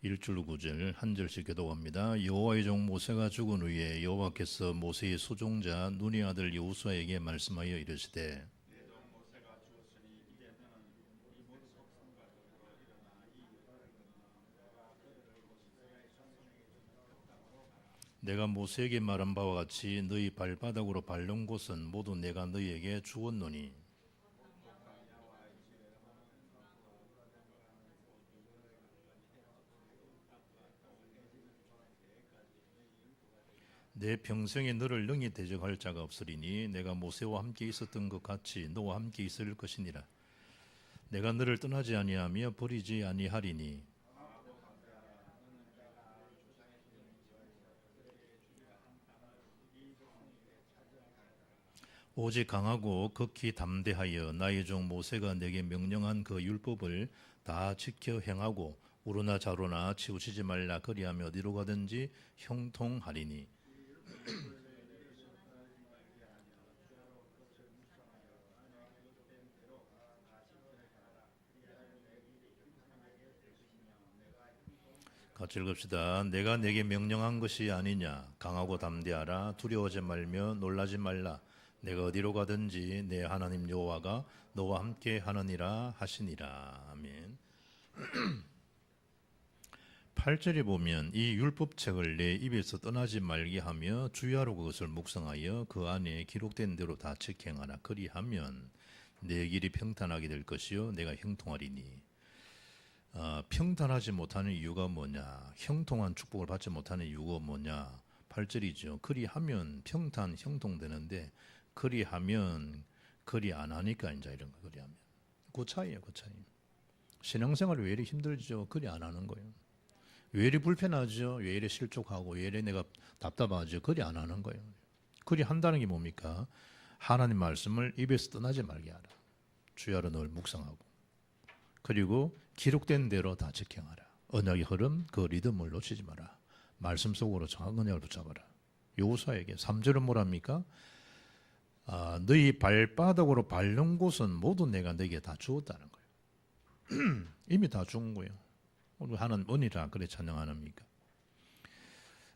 1절 9절 한 절씩 교독합니다. 여호와의 종 모세가 죽은 후에 여호와께서 모세의 수종자 눈의 아들 여호수아에게 말씀하여 이르시되 내가 모세에게 말한 바와 같이 너희 발바닥으로 밟는 곳은 모두 내가 너희에게 주었노니 내 평생에 너를 능히 대적할 자가 없으리니 내가 모세와 함께 있었던 것 같이 너와 함께 있을 것이니라. 내가 너를 떠나지 아니하며 버리지 아니하리니 오직 강하고 극히 담대하여 나의 종 모세가 내게 명령한 그 율법을 다 지켜 행하고 우로나 좌로나 치우치지 말라. 그리하며 어디로 가든지 형통하리니 같이 읽읍시다. 내가 내게 명령한 것이 아니냐. 강하고 담대하라. 두려워하지 말며 놀라지 말라. 내가 어디로 가든지 내 하나님 여호와가 너와 함께 하느니라 하시니라. 아멘. 8절에 보면 이 율법책을 내 입에서 떠나지 말게 하며 주야로 그것을 묵상하여 그 안에 기록된 대로 다 지켜행하라. 그리하면 내 길이 평탄하게 될 것이요 내가 형통하리니. 평탄하지 못하는 이유가 뭐냐? 형통한 축복을 받지 못하는 이유가 뭐냐? 8절이죠. 그리하면 평탄 형통되는데 그리하면 그리 안 하니까 이제 이런 거 그리하면 그 차이예요. 그 차이. 신앙생활이 왜 이리 힘들죠? 그리 안 하는 거예요. 왜 이리 불편하죠? 왜 이리 실족하고 왜 이리 내가 답답하죠? 그리 안 하는 거예요. 그리 한다는 게 뭡니까? 하나님 말씀을 입에서 떠나지 말게 하라. 주야로 늘 묵상하고 그리고 기록된 대로 다 지켜하라. 언약의 흐름, 그 리듬을 놓치지 마라. 말씀 속으로 정확한 언약을 붙잡아라. 여호수아에게 3절은 뭐랍니까? 너희 발바닥으로 밟는 곳은 모두 내가 너에게 다 주었다는 거예요. 이미 다 준 거예요. 오늘 하는 은이라 그래 찬양 안 합니까?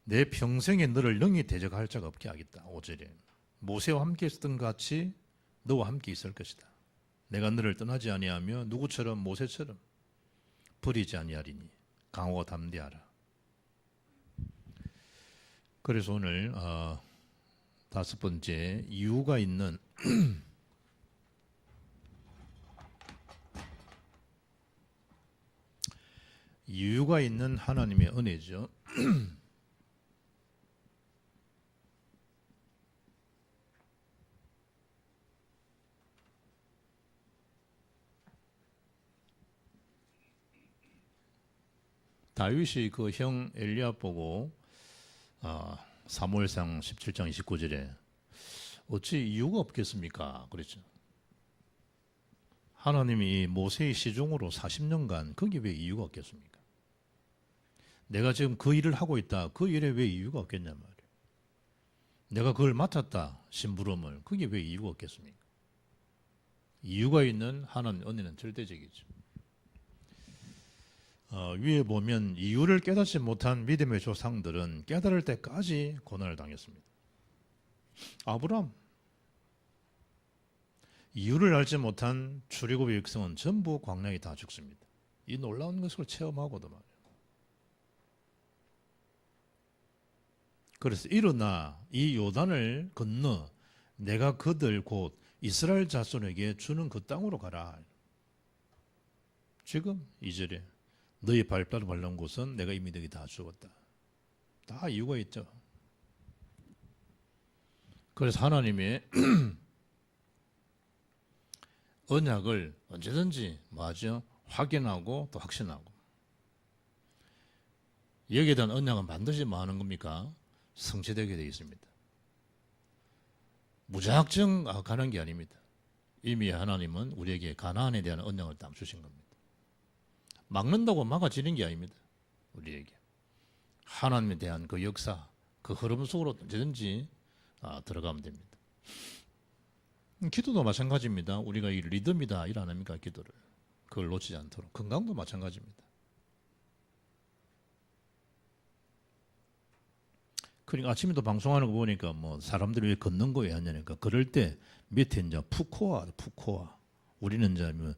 내 평생에 너를 능히 대적할 자가 없게 하겠다. 5절에 모세와 함께 있었던 것 같이 너와 함께 있을 것이다. 내가 너를 떠나지 아니하며 누구처럼 모세처럼 버리지 아니하리니 강하고 담대하라. 그래서 오늘 5번째 이유가 있는 이유가 있는 하나님의 은혜죠. 다윗이 그 형 엘리압 보고 사무엘상 17장 29절에 어찌 이유가 없겠습니까? 그랬죠. 하나님이 모세의 시종으로 40년간 거기 왜 이유가 없겠습니까? 내가 지금 그 일을 하고 있다. 그 일에 왜 이유가 없겠냐 말이에요. 내가 그걸 맡았다. 심부름을. 그게 왜 이유가 없겠습니까? 이유가 있는 하나님 은혜는 절대적이죠. 위에 보면 이유를 깨닫지 못한 믿음의 조상들은 깨달을 때까지 고난을 당했습니다. 아브람 이유를 알지 못한 출애굽의 백성은 전부 광야에 다 죽습니다. 이 놀라운 것을 체험하고도 말이에요. 그래서 일어나 이 요단을 건너 내가 그들 곧 이스라엘 자손에게 주는 그 땅으로 가라. 지금 2절에 너희 발바닥 밟는 곳은 내가 이미 너희 다 주었다. 다 이유가 있죠. 그래서 하나님의 언약을 언제든지 뭐하죠? 확인하고 또 확신하고 여기에 대한 언약은 반드시 뭐 하는 겁니까? 성취되게 되어 있습니다. 무작정 가는 게 아닙니다. 이미 하나님은 우리에게 가나안에 대한 언약을 딱 주신 겁니다. 막는다고 막아지는 게 아닙니다. 우리에게 하나님에 대한 그 역사, 그 흐름 속으로 언제든지 들어가면 됩니다. 기도도 마찬가지입니다. 우리가 이 리듬이다 일 안 합니까? 기도를 그걸 놓치지 않도록. 건강도 마찬가지입니다. 그러니까 아침에도 방송하는 거 보니까 뭐 사람들이 왜 걷는 거 왜 하냐니까 그럴 때 밑에 이제 푸코아. 우리는 이제 뭐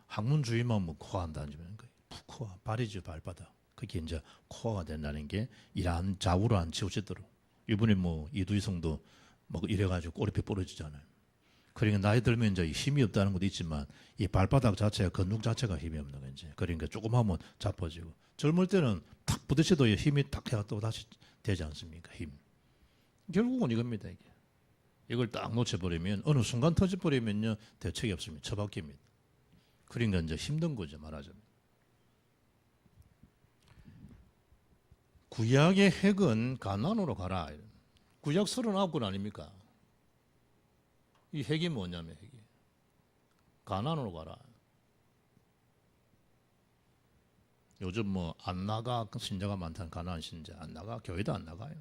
학문주의만 뭐 코아 한다는 거예요. 푸코아 발이죠 발바닥. 그게 이제 코어가 된다는 게 이러한 좌우로 안 치우치도록. 이번에 뭐 이두희성도 뭐 이래가지고 꼬리뼈 부러지잖아요. 그러니까 나이 들면 이제 힘이 없다는 것도 있지만 이 발바닥 자체가 근육 자체가 힘이 없는 거지. 그러니까 조금 하면 자빠지고 젊을 때는 탁 부딪혀도 힘이 탁 해가 또 다시 되지 않습니까? 힘. 결국은 이겁니다. 이게. 이걸 딱 놓쳐버리면 어느 순간 터져버리면요 대책이 없습니다. 처박힙니다. 그러니까 이제 힘든 거죠 말하자면. 구약의 핵은 가나안으로 가라. 구약 39권 아닙니까? 이 핵이 뭐냐면 핵이 가나안으로 가라. 요즘 뭐 안 나가 신자가 많다는 가나안 신자 안 나가 교회도 안 나가요.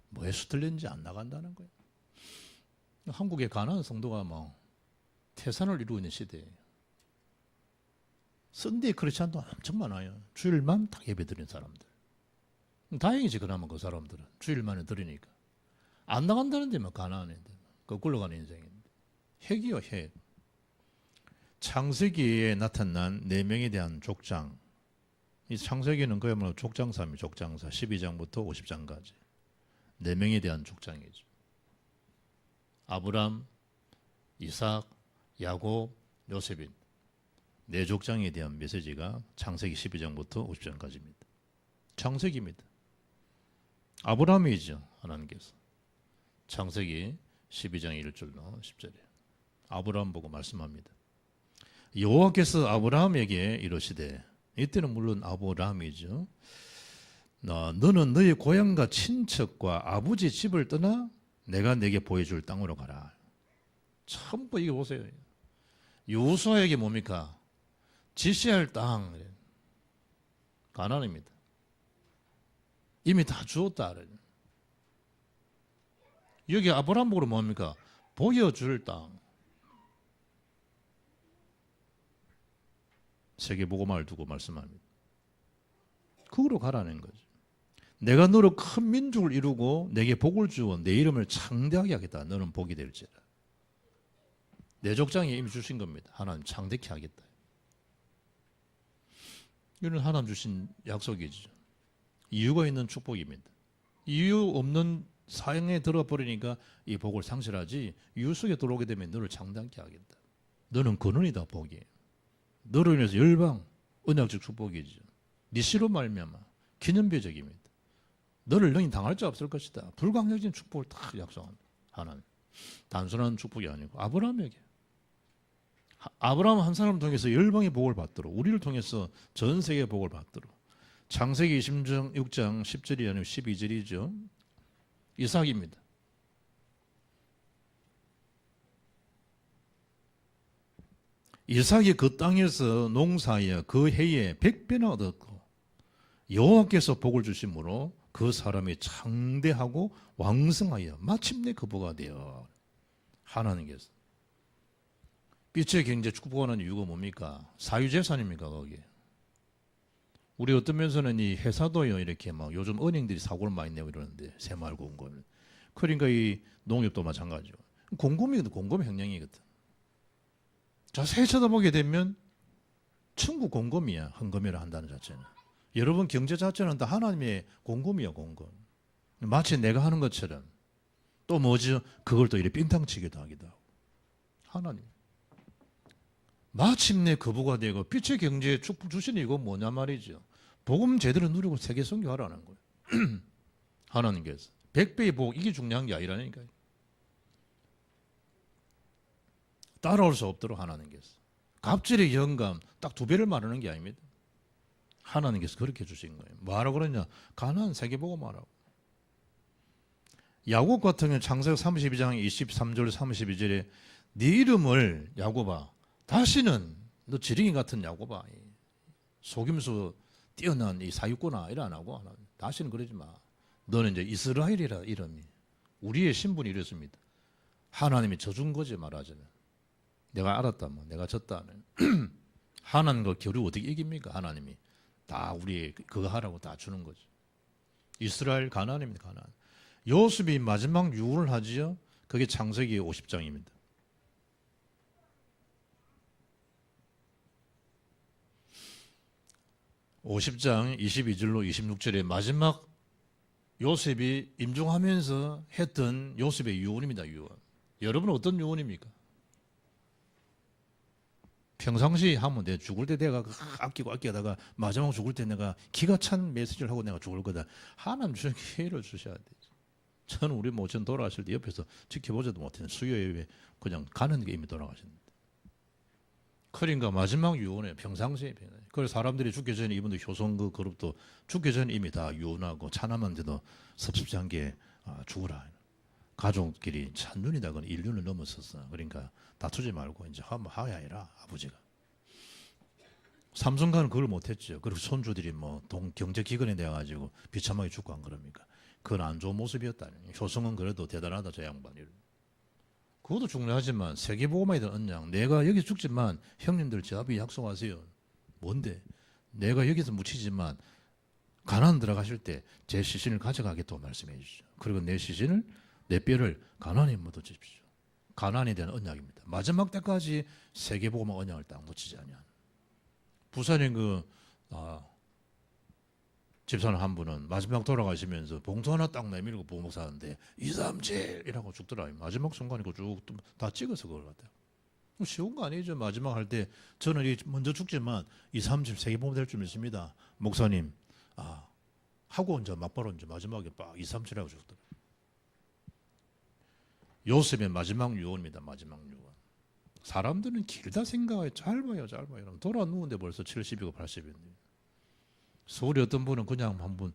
뭐에 수틀린지 안 나간다는 거예요. 한국의 가나안 성도가 뭐 태산을 이루고 있는 시대예요. 썬데이 크리스찬도 엄청 많아요. 주일만 딱 예배드리는 사람들. 다행이지 그나마 그 사람들은 주일만에 드리니까 안 나간다는데 뭐 가나안인데 거꾸로 가는 인생인데 핵이요 핵. 창세기에 나타난 4명에 대한 족장. 이 창세기는 그야말로 족장사입니다. 족장사 12장부터 50장까지 4명에 대한 족장이죠. 아브람, 이삭, 야곱, 요셉인 4족장에 대한 메시지가 창세기 12장부터 50장까지입니다. 창세기입니다. 아브라함이죠. 하나님께서 창세기 12장 1절로 10절에 아브라함 보고 말씀합니다. 여호와께서 아브라함에게 이르시되 이때는 물론 아브라함이죠. 너는 너의 고향과 친척과 아버지 집을 떠나 내가 내게 보여줄 땅으로 가라. 전부 이거 보세요. 요수아에게 뭡니까? 지시할 땅 가나안입니다. 이미 다 주었다. 여기 아브라함 보고 뭡니까? 보여줄 땅. 세계복음화를 두고 말씀합니다. 그거로 가라는 거죠. 내가 너로 큰 민족을 이루고 내게 복을 주어 내 이름을 창대하게 하겠다. 너는 복이 될지라. 내 족장에 이미 주신 겁니다. 하나님 창대케 하겠다. 이건 하나님 주신 약속이죠. 이유가 있는 축복입니다. 이유 없는 사형에 들어가 버리니까 이 복을 상실하지 이유 속에 들어오게 되면 너를 창대하게 하겠다. 너는 근원이다 복이. 너로 인해서 열방 언약적 축복이죠. 네 씨로 말미암아 기념비적입니다. 너를 능히 당할 자 없을 것이다. 불가항력적인 축복을 다 약속합니다. 하나님. 단순한 축복이 아니고 아브라함에게. 아브라함 한 사람을 통해서 열방의 복을 받도록 우리를 통해서 전 세계의 복을 받도록 창세기 26장 10절이 아니고 12절이죠. 이삭입니다. 이삭이 그 땅에서 농사하여 그 해에 100배나 얻었고 여호와께서 복을 주심으로 그 사람이 창대하고 왕성하여 마침내 거부가 되어 하나님께서 빛의 경제 축복하는 이유가 뭡니까? 사유재산입니까 거기에? 우리 어떤 면에서는 이 회사도요 이렇게 막 요즘 은행들이 사고를 많이 내고 이러는데 새마을공고는 그러니까 이 농협도 마찬가지고 공금이거든. 공금 횡령이거든. 자세히 쳐다보게 되면 천국 공금이야. 헌금이라 한다는 자체는. 여러분 경제 자체는 다 하나님의 공금이야. 공금. 마치 내가 하는 것처럼 또 뭐죠? 그걸 또 이렇게 빙탕치기도 하기도 하고. 하나님. 마침내 거부가 되고 빛의 경제에 축복 주시니 이거 뭐냐 말이죠. 복음 제대로 누리고 세계 선교하라는 거예요. 하나님께서 100배의 복 이게 중요한 게 아니라니까요. 따라올 수 없도록 하나님께서 갑질의 영감 딱 2배를 말하는 게 아닙니다. 하나님께서 그렇게 주신 거예요. 뭐하라고 그러냐? 가나안 세계복음 하라고. 야곱 같은 경우는 창세기 32장 23절 32절에 네 이름을 야곱아 다시는 너 지렁이 같은 야곱아 속임수 뛰어난 이 사육구나 이래 안 하고 다시는 그러지 마. 너는 이제 이스라엘이라 이름이 우리의 신분이 이렇습니다. 하나님이 져준 거지 말하자면 내가 알았다면 내가 졌다면 하나님과 겨루 어떻게 이깁니까? 하나님이 다 우리 그거 하라고 다 주는 거죠. 이스라엘 가나안입니다. 가나안. 요셉이 마지막 유언을 하지요. 그게 창세기 50장입니다. (50장) 22절로 26절에 마지막 요셉이 임종하면서 했던 요셉의 유언입니다. 유언. 여러분은 어떤 유언입니까? 평상시 하면 내 죽을 때 내가 아끼고 아끼다가 마지막 죽을 때 내가 기가 찬 메시지를 하고 내가 죽을 거다. 하나님 주신 기회를 주셔야 돼. 저는 우리 모천 돌아가실 때 옆에서 지켜보지도 못했는 수요예배 그냥 가는 게 이미 돌아가셨는데. 그러니까 마지막 유언에 평상시에 그래서 사람들이 죽기 전에 이분도 효성 그 그룹도 죽기 전에 이미 다 유언하고 찬양하는데도 섭섭지 않게 죽으라. 가족끼리 찬눈이다. 그건 인륜을 넘어섰어. 그러니까 다투지 말고 이제 한번 하야해라 아버지가. 삼성가는 그걸 못했죠. 그리고 손주들이 뭐 경제기관에 대해가지고 비참하게 죽고 안 그럽니까? 그건 안 좋은 모습이었다. 효성은 그래도 대단하다 저 양반이. 그것도 중요하지만 세계복음화에 대한 언약. 내가 여기 죽지만 형님들 제 앞에 약속하세요. 뭔데? 내가 여기서 묻히지만 가나안 들어가실 때 제 시신을 가져가겠다고 말씀해 주시죠. 그리고 내 시신을 내 뼈를 가나안에 묻어 주십시오. 가나안에 대한 언약입니다. 마지막 때까지 세계복음화 언약을 딱 놓치지 않냐. 부산에 집사람 한 분은 마지막 돌아가시면서 봉투 하나 딱 내밀고 보목사하는데 2, 3, 7이라고 죽더라. 마지막 순간이고 쭉 다 찍어서 그걸 갖다. 쉬운 거 아니죠. 마지막 할 때 저는 먼저 죽지만 2, 3, 7 세계복음 될 줄 믿습니다. 목사님 하고 이제 막바로 이제 마지막에 빡 2, 3, 7하고 죽더라. 요셉의 마지막 유언입니다. 마지막 유언. 사람들은 길다 생각해. 짧아요. 돌아 누운데 벌써 70이고 80인데. 서울에 어떤 분은 그냥 한번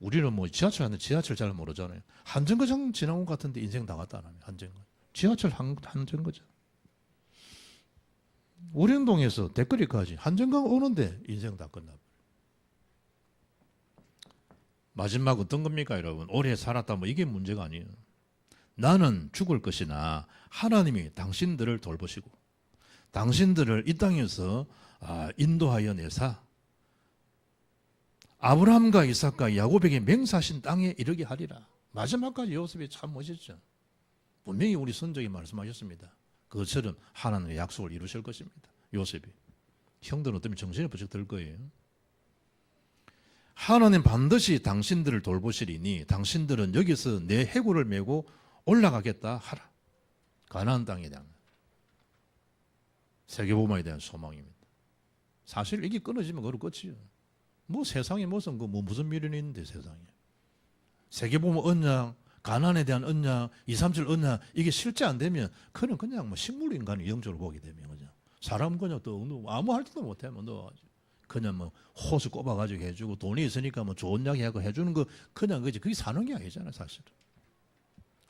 우리는 뭐 지하철 잘 모르잖아요. 한정거장 지나온 것 같은데 인생 다 갔다 안 한정거장. 지하철 한정거장. 우령동에서 댓글이까지 한정강 오는데 인생 다 끝나버려. 마지막 어떤 겁니까 여러분? 오래 살았다 뭐 이게 문제가 아니에요. 나는 죽을 것이나 하나님이 당신들을 돌보시고 당신들을 이 땅에서 인도하여 내사 아브라함과 이삭과 야곱에게 맹세하신 땅에 이르게 하리라. 마지막까지 요셉이 참 멋있죠. 분명히 우리 선적이 말씀하셨습니다. 그것처럼 하나님의 약속을 이루실 것입니다. 요셉이. 형들은 어쩌면 정신이 부쩍 들 거예요. 하나님 반드시 당신들을 돌보시리니 당신들은 여기서 내 해골을 메고 올라가겠다 하라. 가나안 땅에 대한 세계복음화에 대한 소망입니다. 사실 이게 끊어지면 그걸 끝이에요. 뭐 세상에 무슨 미련이 있는데 세상에. 세계복음 언약, 가나안에 대한 언약, 237 언약 이게 실제 안 되면 그냥 뭐 식물 인간을 영적으로 보게 되면 그죠. 사람 그냥 또 아무 할 때도 못해 뭐 넣어가지고 그냥 뭐 호수 꼽아가지고 해주고 돈이 있으니까 뭐 좋은 이야기하고 해주는 거 그냥 그지 그게 사는 게 아니잖아요 사실은.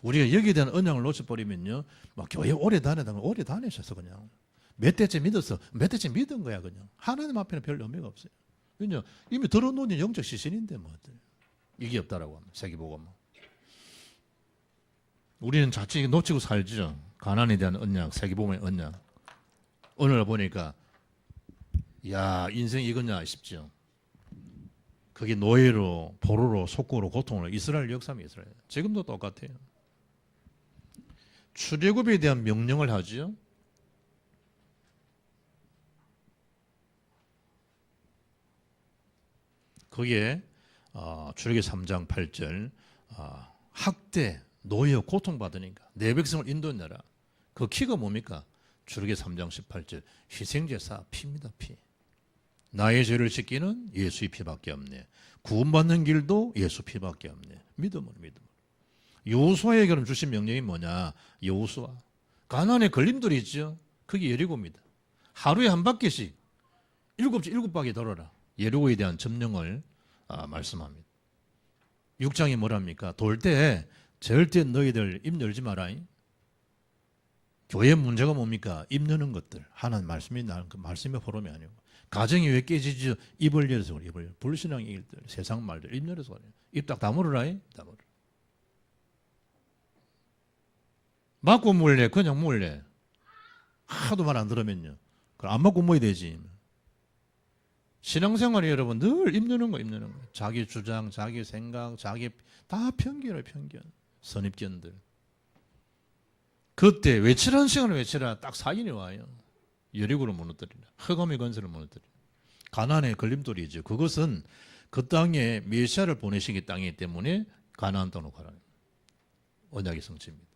우리가 여기에 대한 언약을 놓쳐버리면요, 막 교회 오래 다니다가 오래 다니셔서 그냥 몇 대째 믿었어, 몇 대째 믿은 거야 그냥. 하나님 앞에는 별 의미가 없어요. 그냥 이미 들어놓은 영적 시신인데 뭐 이게 없다라고 합니다. 세계복음. 우리는 자칫 놓치고 살죠. 가나안에 대한 언약, 세계복음의 언약. 오늘 보니까 야 인생 이거냐 싶죠. 그게 노예로, 포로로, 속고로, 고통으로 이스라엘 역사입니다. 이스라엘. 지금도 똑같아요. 출애굽에 대한 명령을 하죠. 거기에 출애굽 3장 8절 학대, 노예, 고통받으니까 내 백성을 인도해내라. 그 키가 뭡니까? 출애굽 3장 18절 희생제사 피입니다. 피. 나의 죄를 씻기는 예수의 피밖에 없네. 구원받는 길도 예수 피밖에 없네. 믿음은. 여호수아에게는 주신 명령이 뭐냐? 여호수아. 가나안에 걸림돌이 있죠. 그게 여리고입니다. 하루에 한 바퀴씩 7바퀴 돌아라. 여리고에 대한 점령을 말씀합니다. 6장이 뭐랍니까? 돌 때 절대 너희들 입 열지 마라. 교회 문제가 뭡니까? 입 여는 것들. 하나님 말씀이 나는 그 말씀의 포럼이 아니고. 가정이 왜 깨지죠? 입을 열어서 그래. 입을. 불신앙의 일들, 세상 말들 입 열어서 그래. 입 딱 다물어라. 다물어. 맞고 몰래, 그냥 몰래. 하도 말 안 들으면요. 그럼 안 맞고 뭐야 되지. 신앙생활이 여러분 늘 힘드는 거예요. 자기 주장, 자기 생각, 자기 다 편견이에요. 편견, 선입견들. 그때 외치라는 시간을 외치라. 딱 사인이 와요. 여리고를 무너뜨리라. 흑암의 건설을 무너뜨리라. 가나안의 걸림돌이죠. 그것은 그 땅에 메시아를 보내시기 땅이기 때문에 가나안 땅으로 가라. 언약의 성취입니다.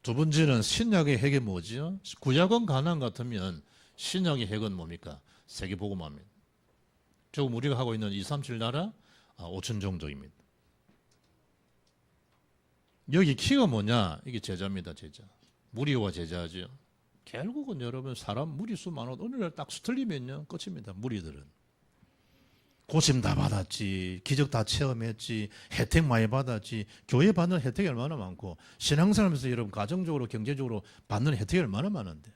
두 번째는 신약의 핵이 뭐죠? 구약은 가나안 같으면 신약의 핵은 뭡니까? 세계복음화입니다. 지금 우리가 하고 있는 237 나라 5천 종족입니다. 여기 키가 뭐냐? 이게 제자입니다. 제자. 무리와 제자죠. 결국은 여러분 사람 무리수 많아도 어느 날 딱 수틀리면요 끝입니다. 무리들은 고침 다 받았지, 기적 다 체험했지, 혜택 많이 받았지. 교회 받는 혜택이 얼마나 많고 신앙생활하면서 여러분 가정적으로 경제적으로 받는 혜택이 얼마나 많은데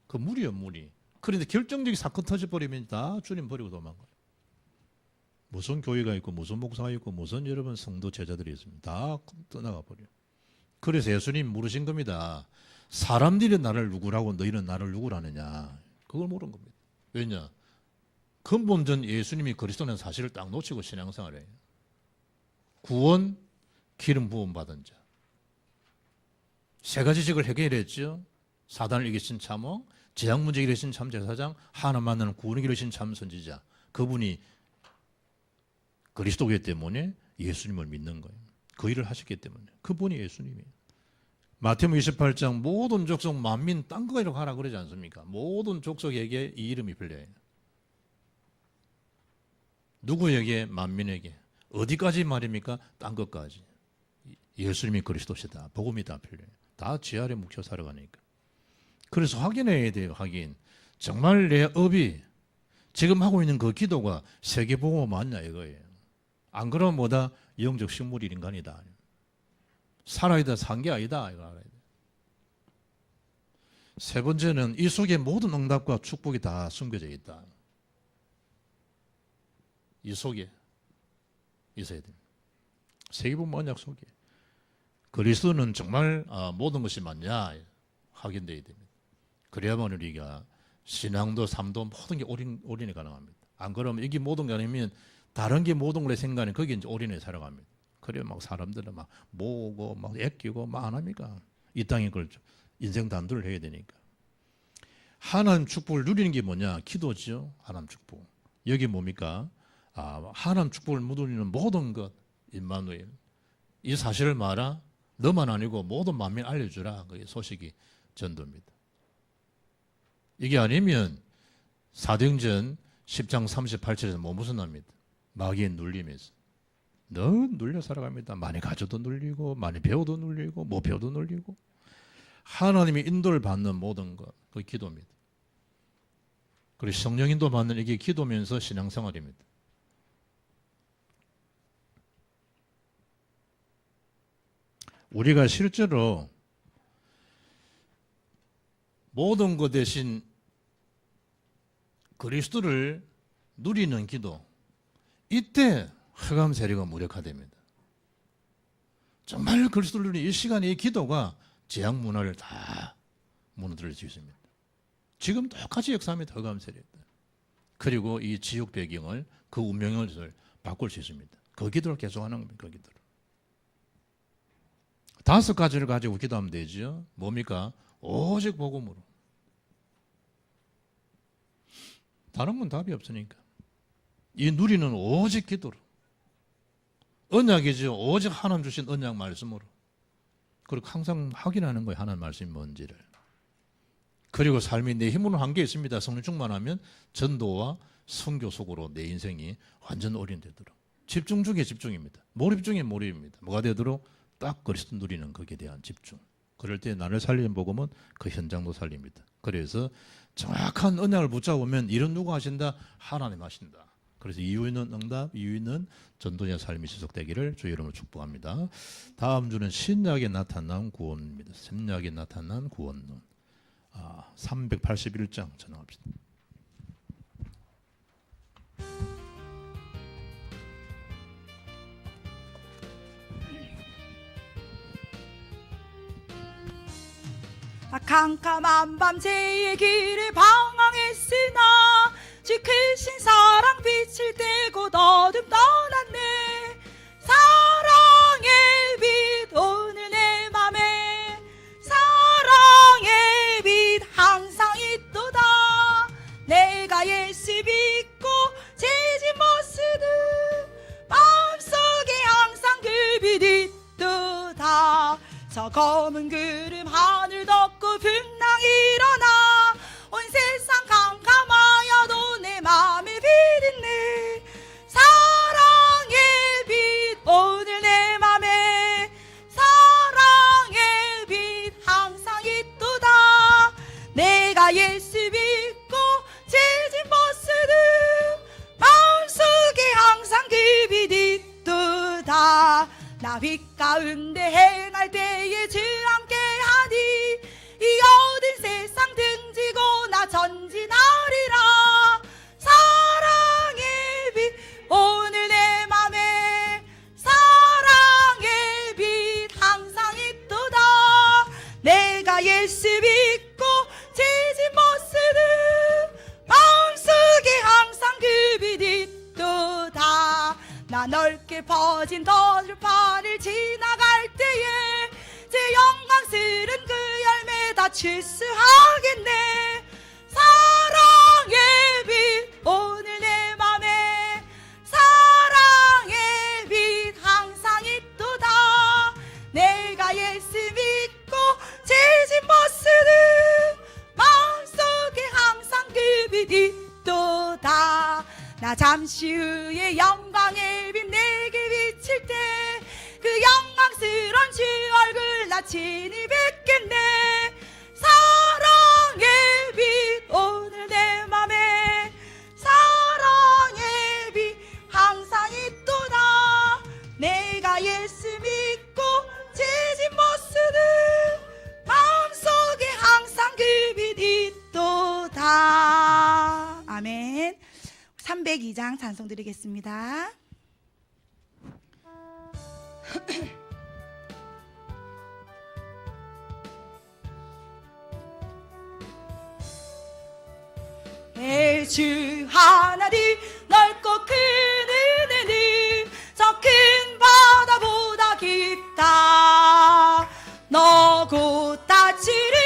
그 무리요 무리. 그런데 결정적인 사건 터져버리면 다 주님 버리고 도망가요. 무슨 교회가 있고 무슨 목사가 있고 무슨 여러분 성도 제자들이 있습니다. 다 떠나가 버려요. 그래서 예수님 물으신 겁니다. 사람들이 나를 누구라고 너희는 나를 누구라느냐. 그걸 물은 겁니다. 왜냐? 근본전 예수님이 그리스도라는 사실을 딱 놓치고 신앙생활을 해요. 구원, 기름 부음 받은 자. 세 가지 직을 해결했죠. 사단을 이기신 참호, 재앙 문제 이기신 참 제사장, 하나님 만나는 구원을 이기신 참 선지자. 그분이 그리스도이기 때문에 예수님을 믿는 거예요. 그 일을 하셨기 때문에. 그분이 예수님이에요. 마태복음 28장 모든 족속 만민 땅끝으로 가라 그러지 않습니까? 모든 족속에게 이 이름이 불려요. 누구에게? 만민에게. 어디까지 말입니까? 땅끝까지. 예수님이 그리스도시다. 복음이 다 풀려요. 다 지 아래 묵혀 살아가니까. 그래서 확인해야 돼요. 확인. 정말 내 업이 지금 하고 있는 그 기도가 세계복음 맞냐 이거예요. 안 그러면 뭐다? 영적 식물일 인간이다. 살아있다 산 게 아니다. 이거 알아야 돼. 세 번째는 이 속에 모든 응답과 축복이 다 숨겨져 있다. 이 속에 있어야 됩니다. 세계복음 언약 속에 그리스도는 정말 모든 것이 맞냐 확인되어야 됩니다. 그래야만 우리가 신앙도 삶도 모든 게 올인이 가능합니다. 안 그러면 이게 모든 게 아니면 다른 게 모든 걸 생각하는 거기에 이제 올인해 살아갑니다. 그래 막 사람들은 막 모으고 막 애끼고 막 안 합니까? 이 땅에 그걸 인생 단두를 해야 되니까. 하나님 축복을 누리는 게 뭐냐? 기도죠. 하나님 축복. 여기 뭡니까? 하나님 축복을 누리는 모든 것 임마누엘. 이 사실을 말아 너만 아니고 모든 만민 알려주라. 그게 소식이 전도입니다. 이게 아니면 사도행전 10장 38절에서 뭐 무슨 납니다? 마귀의 눌림에서. 너 눌려 살아갑니다. 많이 가져도 눌리고 많이 배워도 눌리고 못 배워도 눌리고 하나님이 인도를 받는 모든 것 그 기도입니다. 그리고 성령 인도 받는 이게 기도면서 신앙생활입니다. 우리가 실제로 모든 것 대신 그리스도를 누리는 기도 이때 흑암 세력은 무력화됩니다. 정말 그리스도를 누리는 이 시간에 이 기도가 재앙 문화를 다 무너뜨릴 수 있습니다. 지금 똑같이 역사합니다. 흑암 세력. 그리고 이 지옥 배경을 그 운명을 바꿀 수 있습니다. 그 기도를 계속하는 겁니다. 그 기도를. 5가지를 가지고 기도하면 되죠. 뭡니까? 오직 복음으로. 다른 건 답이 없으니까. 이 누리는 오직 기도로. 언약이죠. 오직 하나님 주신 언약 말씀으로. 그리고 항상 확인하는 거예요. 하나님 말씀이 뭔지를. 그리고 삶이 내 힘으로 한 게 있습니다. 성령 충만하면 전도와 선교 속으로 내 인생이 완전 올인되도록. 집중 중에 집중입니다. 몰입 중에 몰입입니다. 뭐가 되도록? 딱 그리스도 누리는 것에 대한 집중. 그럴 때 나를 살리는 복음은 그 현장도 살립니다. 그래서 정확한 언약을 붙잡으면 일은 누가 하신다? 하나님 하신다. 그래서 이유 있는 응답, 이유 있는 전도자 삶이 지속되기를 주의 이름으로 축복합니다. 다음 주는 신약에 나타난 구원입니다. 신약에 나타난 구원론. 381장 전합시다. 캄캄한 밤 제 길을 방황했으나 주 크신 사랑 빛을 떼고 어둠 떠났네. 사랑의 빛 오늘 내 맘에 사랑의 빛 항상 있도다. 내가 예수 믿고 죄진 못 쓰듯 마음속에 항상 그 빛 있도다. 저 검은 구름 하늘 덮고 풍랑 일어나 온 세상 캄캄하여도 내 맘에 빛 있네. 사랑의 빛 오늘 내 맘에 사랑의 빛 항상 있도다. 내가 예수 믿고 죄진 못 쓰듯 마음속에 항상 그 빛 있도다. 나 빛 가운데 행할 때에 주 함께하니 이 어두운 세상 등지고 나 전진하리라. 사랑의 빛 오늘 내 맘에 사랑의 빛 항상 있도다. 내가 예수 믿고 죄진 못 쓰듯 마음속에 항상 그 빛 있도다. 나 넓게 퍼진 들판을 지나갈 때에 제 영광스런 그 열매 다 출수하겠네. 사랑의 빛 오늘 내 맘에 사랑의 빛 항상 있도다. 내가 예수 믿고 죄진 못 쓰듯 마음속에 항상 그 빛 있도다. 나 잠시 후에 영광의 빛 내게 비칠 때 그 영광스러운 주 얼굴 나 친히 뵙겠네. 사랑의 빛 오늘 내 맘에 사랑의 빛 항상 있도다. 내가 예수 믿고 죄진 못 쓰듯 마음속에 항상 그 빛 있도다. 아멘. 302장 찬송 드리겠습니다. 내 주 하나님 넓고 큰 은혜는 저 큰 바다보다 깊다. 너 곧 다치를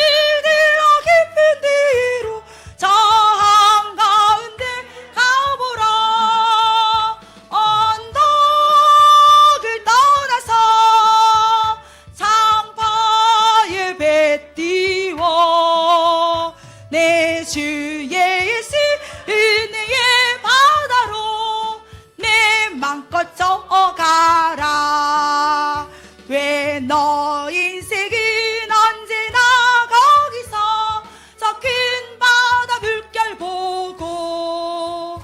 들어 깊은 데로 저 한가운데 가보라. 언덕을 떠나서 창파에 배 띄워 내 주 예수 은혜의 바다로 내 맘껏 져가라. 왜 너 인생은 언제나 거기서 저 큰 바다 물결 보고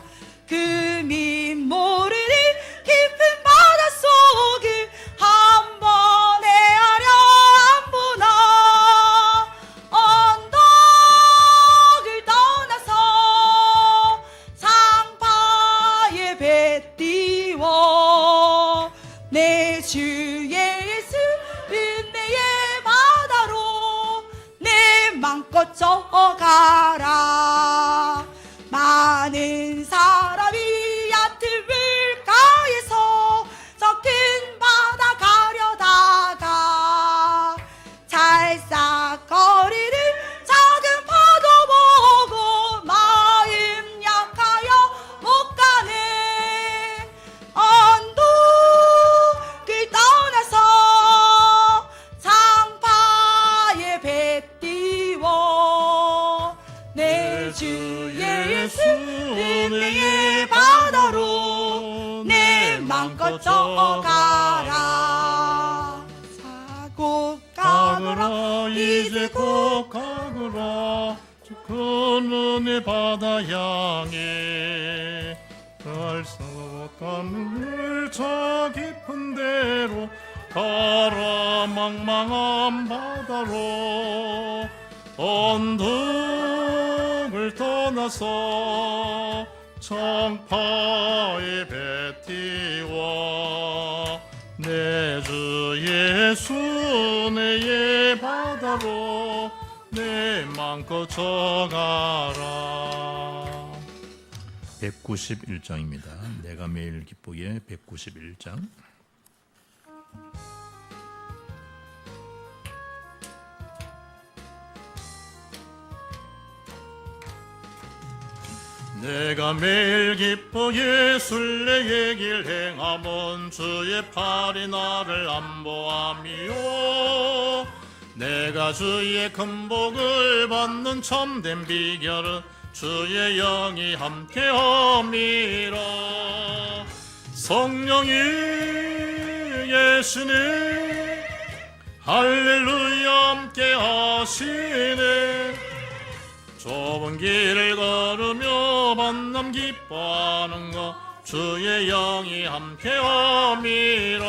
그 민 모르는 깊은 바다 속을 한 번 헤아려 안 보나. 언덕을 떠나서 상파에 배 띄워 내 주 예수 은혜의 바다로 내 맘껏 져가라. 많은 사람이 얕은 물가에서 저 큰 바다 가려다가 찰싹거리는 작은 파도 보고 마음 약하여 못 가네. 언덕을 떠나서 창파에 배 띄워 내 주 예수 은혜의 바다로 내 맘껏 져가라. 사고 가거라 이제 곧 가거라. 주 큰 은혜 바다 향해 갈 수 없는 저 깊은 데로 가라. 망망한 바다로 언덕을 떠나서 청파에 배 띄워 내 주 예수 은혜의 바다로 내 맘껏 져가라. 191장입니다. 내가 매일 기쁘게 191장. 내가 매일 기쁘게 순례의 길 행함은 주의 팔이 나를 안보함이요 내가 주의 큰 복을 받는 참된 비결은 주의 영이 함께함이라 성령이 계시네 할렐루야 함께하시네 좁은 길을 걸으며 만남 기뻐하는 것 주의 영이 함께함이라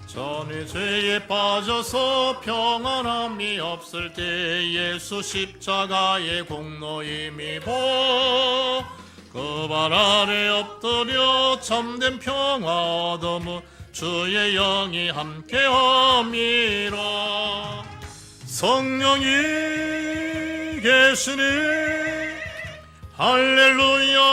전에 죄에 빠져서 평안함이 없을 때 예수 십자가의 공로 이미 보 그 발 아래 엎드려 참된 평화 얻음은 주의 영이 함께함이라 성령이 계시네 할렐루야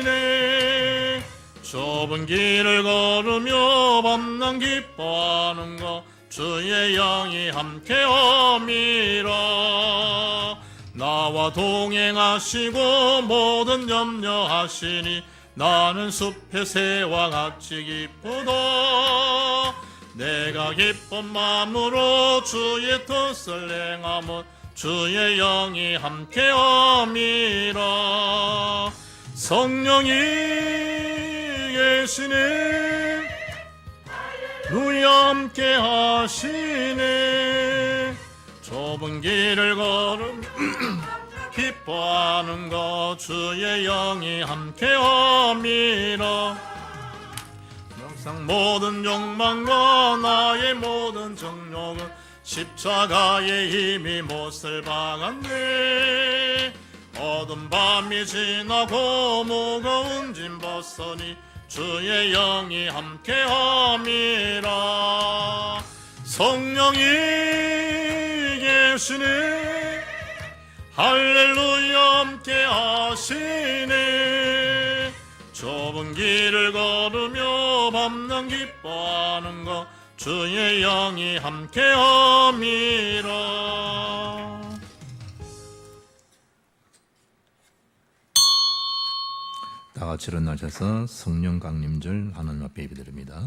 함께하시네 좁은 길을 걸으며 밤낮 기뻐하는 것 주의 영이 함께함이라 나와 동행하시고 모든 염려하시니 나는 숲의 새와 같이 기쁘다 내가 기쁜 마음으로 주의 뜻을 행함은 주의 영이 함께함이라 성령이 계시네 누이 함께하시네 좁은 길을 걸음 기뻐하는 것 주의 영이 함께함이라 항상 모든 욕망과 나의 모든 정욕은 십자가의 힘이 못을 박았네 어두운 밤이 지나고 무거운 짐 벗으니 주의 영이 함께함이라 성령이 계시네 할렐루야 함께하시네 좁은 길을 걸으며 밤낮 기뻐하는 것 주의 영이 함께함이라 다 같이 일어나셔서 성령 강림절 하나님 앞에 예배드립니다.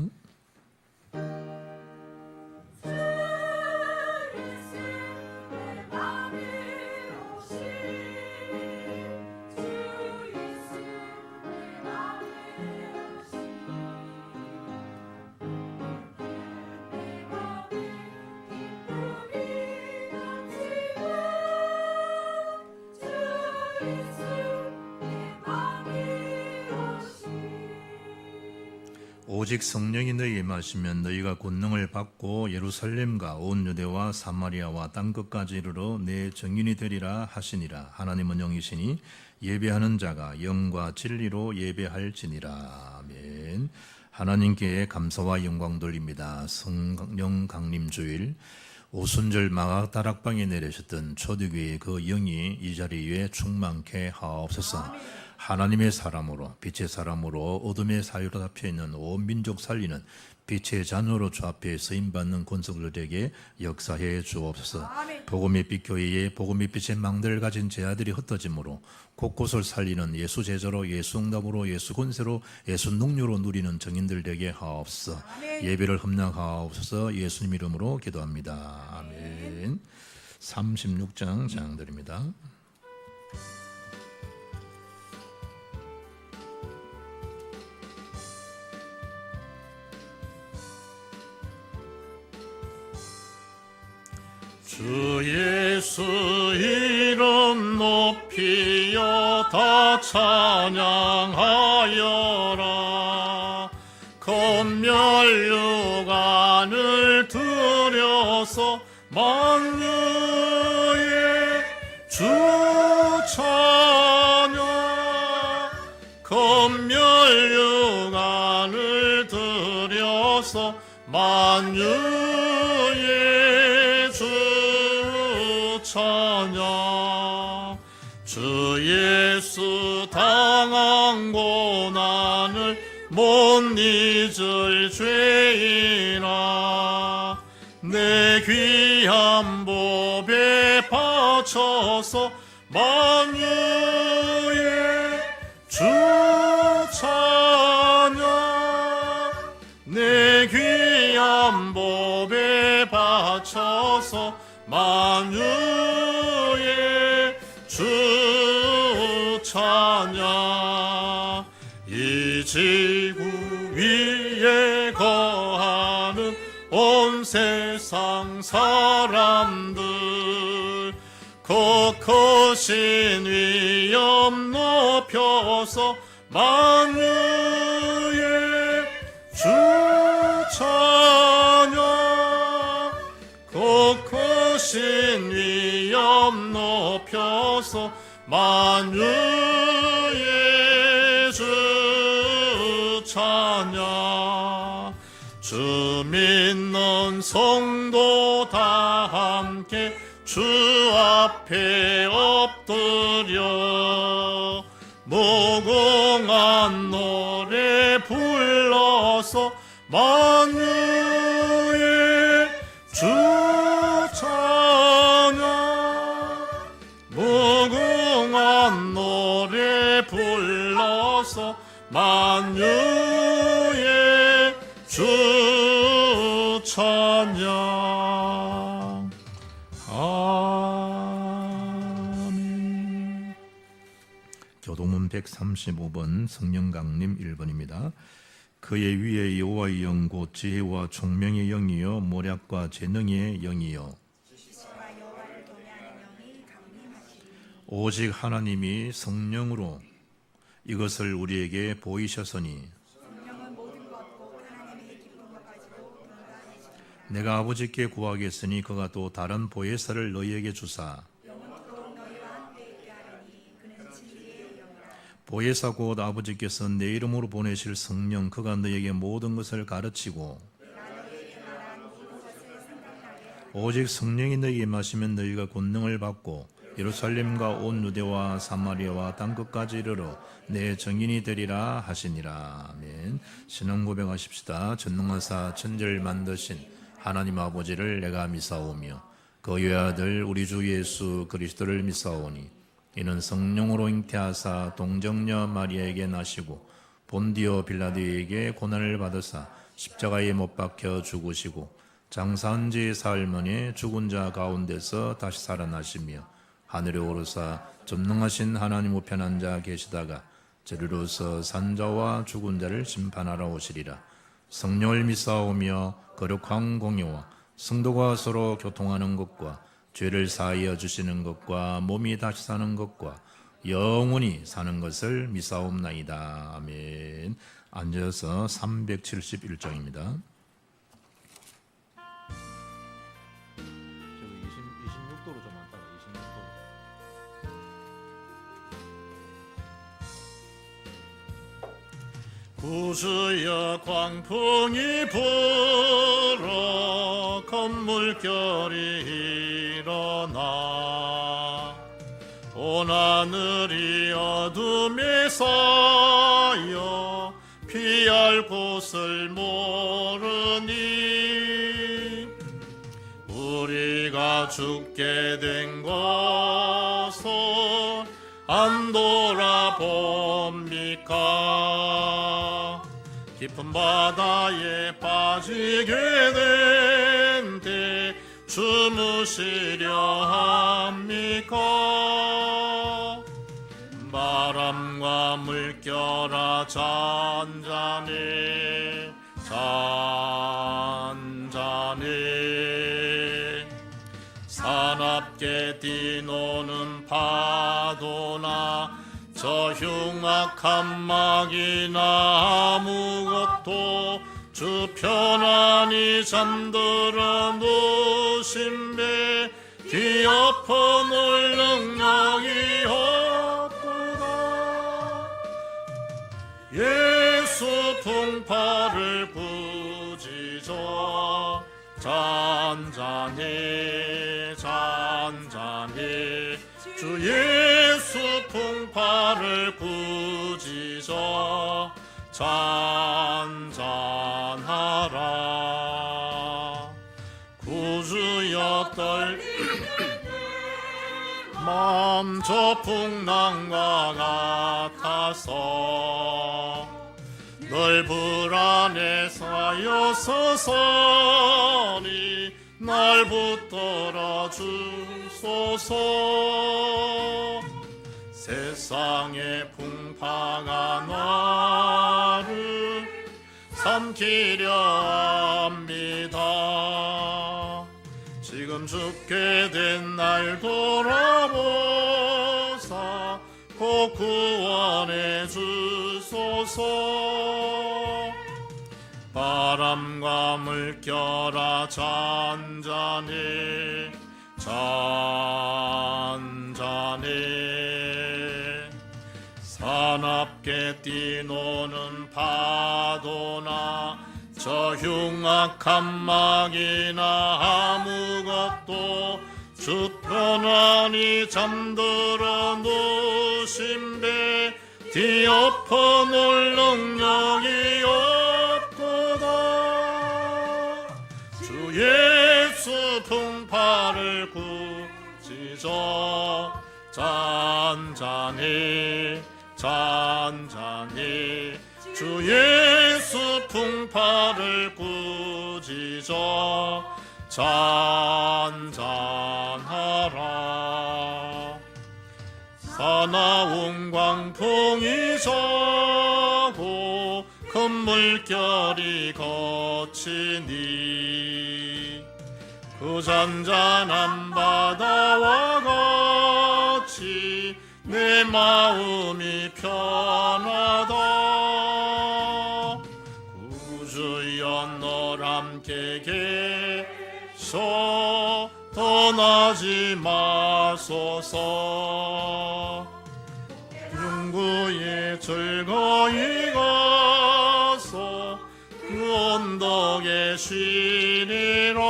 오직 성령이 너희에 임하시면 너희가 권능을 받고 예루살렘과 온 유대와 사마리아와 땅끝까지 이르러 내 증인이 되리라 하시니라. 하나님은 영이시니 예배하는 자가 영과 진리로 예배할지니라. 아멘. 하나님께 감사와 영광 돌립니다. 성령 강림 주일 오순절 마가다락방에 내리셨던 초대교회의 그 영이 이 자리 위에 충만케 하옵소서. 하나님의 사람으로 빛의 사람으로 어둠의 사유로 잡혀있는 온 민족 살리는 빛의 자녀로 주 앞에 쓰임받는 권속들에게 역사해 주옵소서. 복음의 빛 교회에 복음의 빛의 망대를 가진 제 아들이 흩어짐으로 곳곳을 살리는 예수 제자로 예수 응답으로 예수 권세로 예수 능력으로 누리는 정인들 되게 하옵소서. 예배를 흠량하옵소서. 예수님 이름으로 기도합니다. 아멘. 36장 장드립니다. 주 예수 이름 높이여 다 찬양하여라 건멸 육안을 들여서 만유의 주 찬양 건멸 육안을 들여서 만유의 주 찬양 주 예수 당한 고난을 못 잊을 죄인아 내 귀한 법에 바쳐서 만유의 주 찬양 내 귀한 법에 바쳐서 만유의 주 찬양 이 지구 위에 거하는 온 세상 사람들 거컷신 위엄 높여서 만유의 주 찬양 거컷신 위엄 높여서 만유의 주 찬양 주 믿는 성도 다 함께 주 앞에 엎드려 무궁한 노래 불러서 만유의 주 찬양 무궁한 노래 불러서 만유의 주 찬양 아멘. 교동문 135번 성령강림 1번입니다. 그의 위에 여호와의 영 곧 지혜와 총명의 영이요 모략과 재능의 영이요 오직 하나님이 성령으로 이것을 우리에게 보이셨으니 내가 아버지께 구하겠으니 그가 또 다른 보혜사를 너희에게 주사 보혜사 곧 아버지께서 내 이름으로 보내실 성령 그가 너희에게 모든 것을 가르치고 오직 성령이 너희에게 임하시면 너희가 권능을 받고 예루살렘과 온 유대와 사마리아와 땅끝까지 이르러 내 증인이 되리라 하시니라. 아멘. 신앙 고백하십시다. 전능하사 천지를 만드신 하나님 아버지를 내가 믿사오며 그의 아들 우리 주 예수 그리스도를 믿사오니 이는 성령으로 잉태하사 동정녀 마리아에게 나시고 본디오 빌라도에게 고난을 받으사 십자가에 못 박혀 죽으시고 장사한 지 사흘 만에 죽은 자 가운데서 다시 살아나시며 하늘에 오르사 전능하신 하나님 우편한 자 계시다가 저리로서 산자와 죽은 자를 심판하러 오시리라. 성령을 믿사오며 거룩한 공의와 성도가 서로 교통하는 것과 죄를 사하여 주시는 것과 몸이 다시 사는 것과 영원히 사는 것을 믿사옵나이다. 아멘. 앉아서 371장입니다. 26도로 좀 왔다가 26도. 구주여 광풍이 불어 건물결이 일어나 온 하늘이 어둠에 쌓여 피할 곳을 모르니 우리가 죽게 된 것을 안 돌아봅니까? 깊은 바다에 빠지게 된데 주무시려 합니까? 바람과 물결아 잔잔해 잔잔해 사납게 뛰노는 파도나 저 흉악한 막이나 아무것도 주 편안히 잠들어 누신 배 뒤엎어놓을 능력이 없도다. 예수 풍파를 꾸짖어 잔잔해 잔잔해 주 예수 풍파를 꾸짖어 잔잔하라. 구주여 마음 저 풍랑과 같아서 널 불안에 쌓여서서니 날 붙들어 주소서. 세상의 풍파가 나를 삼키려 합니다. 지금 죽게 된 날 돌아보사 꼭 구원해 주소서. 바람과 물결아 잔잔해 잔잔해. 사납게 뛰노는 파도나 저 흉악한 막이나 아무것도 주 편안히 잠들어 누신 배 뒤엎어 놓을 능력이 없도다. 주 예수 풍파를 꾸짖어 잔잔해 잔잔해. 주 예수 풍파를 꾸짖어 잔잔하라. 사나운 광풍이 저고 큰 물결이 거치니 그 잔잔한 바다와 같이 내 마음이 편하다. 구주여 널 함께 계셔 떠나지 마소서. 영구에 즐거이 가서 그 언덕에 쉬리라.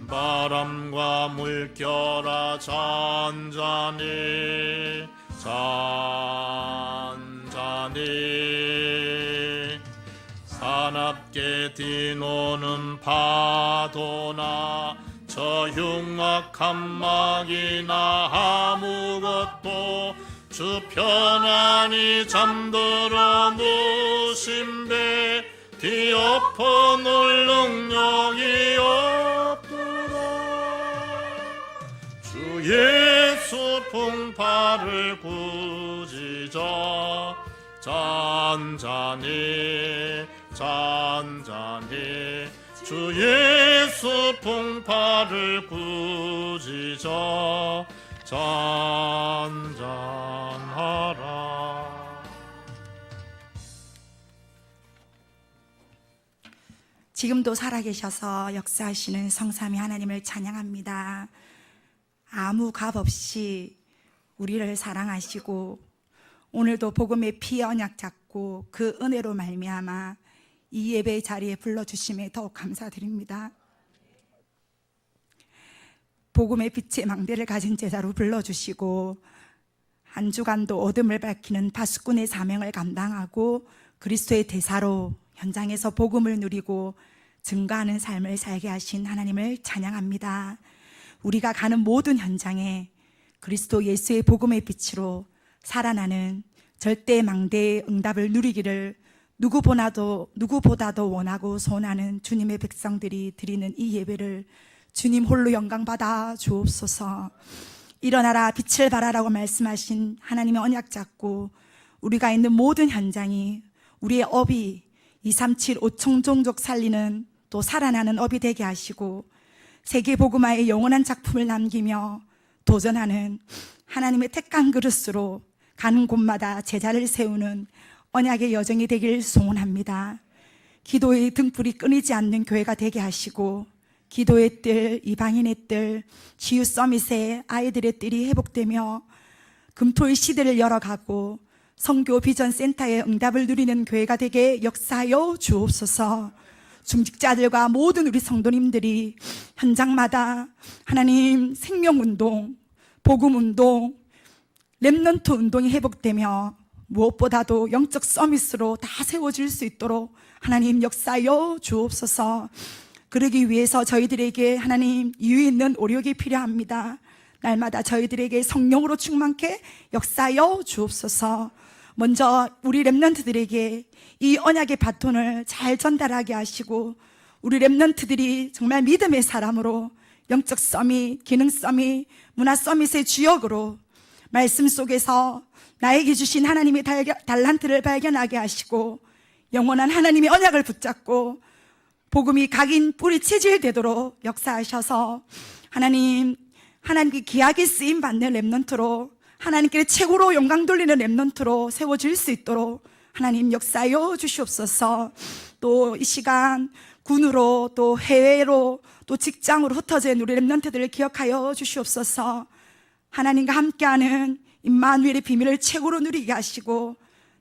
바람과 물결아 잔잔해 잔잔해. 사납게 뛰노는 파도나 저 흉악한 막이나 아무것도 주 편안히 잠들어 누신 배 뒤엎어 놓을 능력이 없도다. 주 예수 풍파를 꾸짖어 잔잔해 잔잔해. 주 예수 풍파를 꾸짖어 잔잔하라. 지금도 살아계셔서 역사하시는 성삼위 하나님을 찬양합니다. 아무 값 없이 우리를 사랑하시고 오늘도 복음의 피 언약 잡고 그 은혜로 말미암아 이 예배 자리에 불러주심에 더욱 감사드립니다. 복음의 빛의 망대를 가진 제자로 불러주시고 한 주간도 어둠을 밝히는 파수꾼의 사명을 감당하고 그리스도의 대사로 현장에서 복음을 누리고 증거하는 삶을 살게 하신 하나님을 찬양합니다. 우리가 가는 모든 현장에 그리스도 예수의 복음의 빛으로 살아나는 절대 망대의 응답을 누리기를 누구보다도 원하고 소원하는 주님의 백성들이 드리는 이 예배를 주님 홀로 영광받아 주옵소서. 일어나라 빛을 발하라고 말씀하신 하나님의 언약 잡고 우리가 있는 모든 현장이 우리의 업이 237 5청종족 살리는 또 살아나는 업이 되게 하시고 세계 복음화의 영원한 작품을 남기며 도전하는 하나님의 택한 그릇으로 가는 곳마다 제자를 세우는 언약의 여정이 되길 소원합니다. 기도의 등불이 끊이지 않는 교회가 되게 하시고 기도의 뜰, 이방인의 뜰, 치유 서밋의 아이들의 뜰이 회복되며 금토의 시대를 열어가고 선교 비전 센터의 응답을 누리는 교회가 되게 역사하여 주옵소서. 중직자들과 모든 우리 성도님들이 현장마다 하나님 생명운동, 복음운동, 렘넌트 운동이 회복되며 무엇보다도 영적 서밋으로 다 세워질 수 있도록 하나님 역사하여 주옵소서. 그러기 위해서 저희들에게 하나님 이유 있는 오력이 필요합니다. 날마다 저희들에게 성령으로 충만케 역사하여 주옵소서. 먼저 우리 렘넌트들에게 이 언약의 바톤을 잘 전달하게 하시고 우리 렘넌트들이 정말 믿음의 사람으로 영적 서밋, 기능 서밋, 문화 서밋의 주역으로 말씀 속에서 나에게 주신 하나님의 달란트를 발견하게 하시고 영원한 하나님의 언약을 붙잡고 복음이 각인 뿌리 체질되도록 역사하셔서 하나님께 귀하게 쓰임 받는 렘넌트로 하나님께 최고로 영광 돌리는 렘넌트로 세워질 수 있도록 하나님 역사하여 주시옵소서. 또 이 시간 군으로 또 해외로 또 직장으로 흩어져 있는 우리 렘넌트들을 기억하여 주시옵소서. 하나님과 함께하는 임마누엘의 비밀을 최고로 누리게 하시고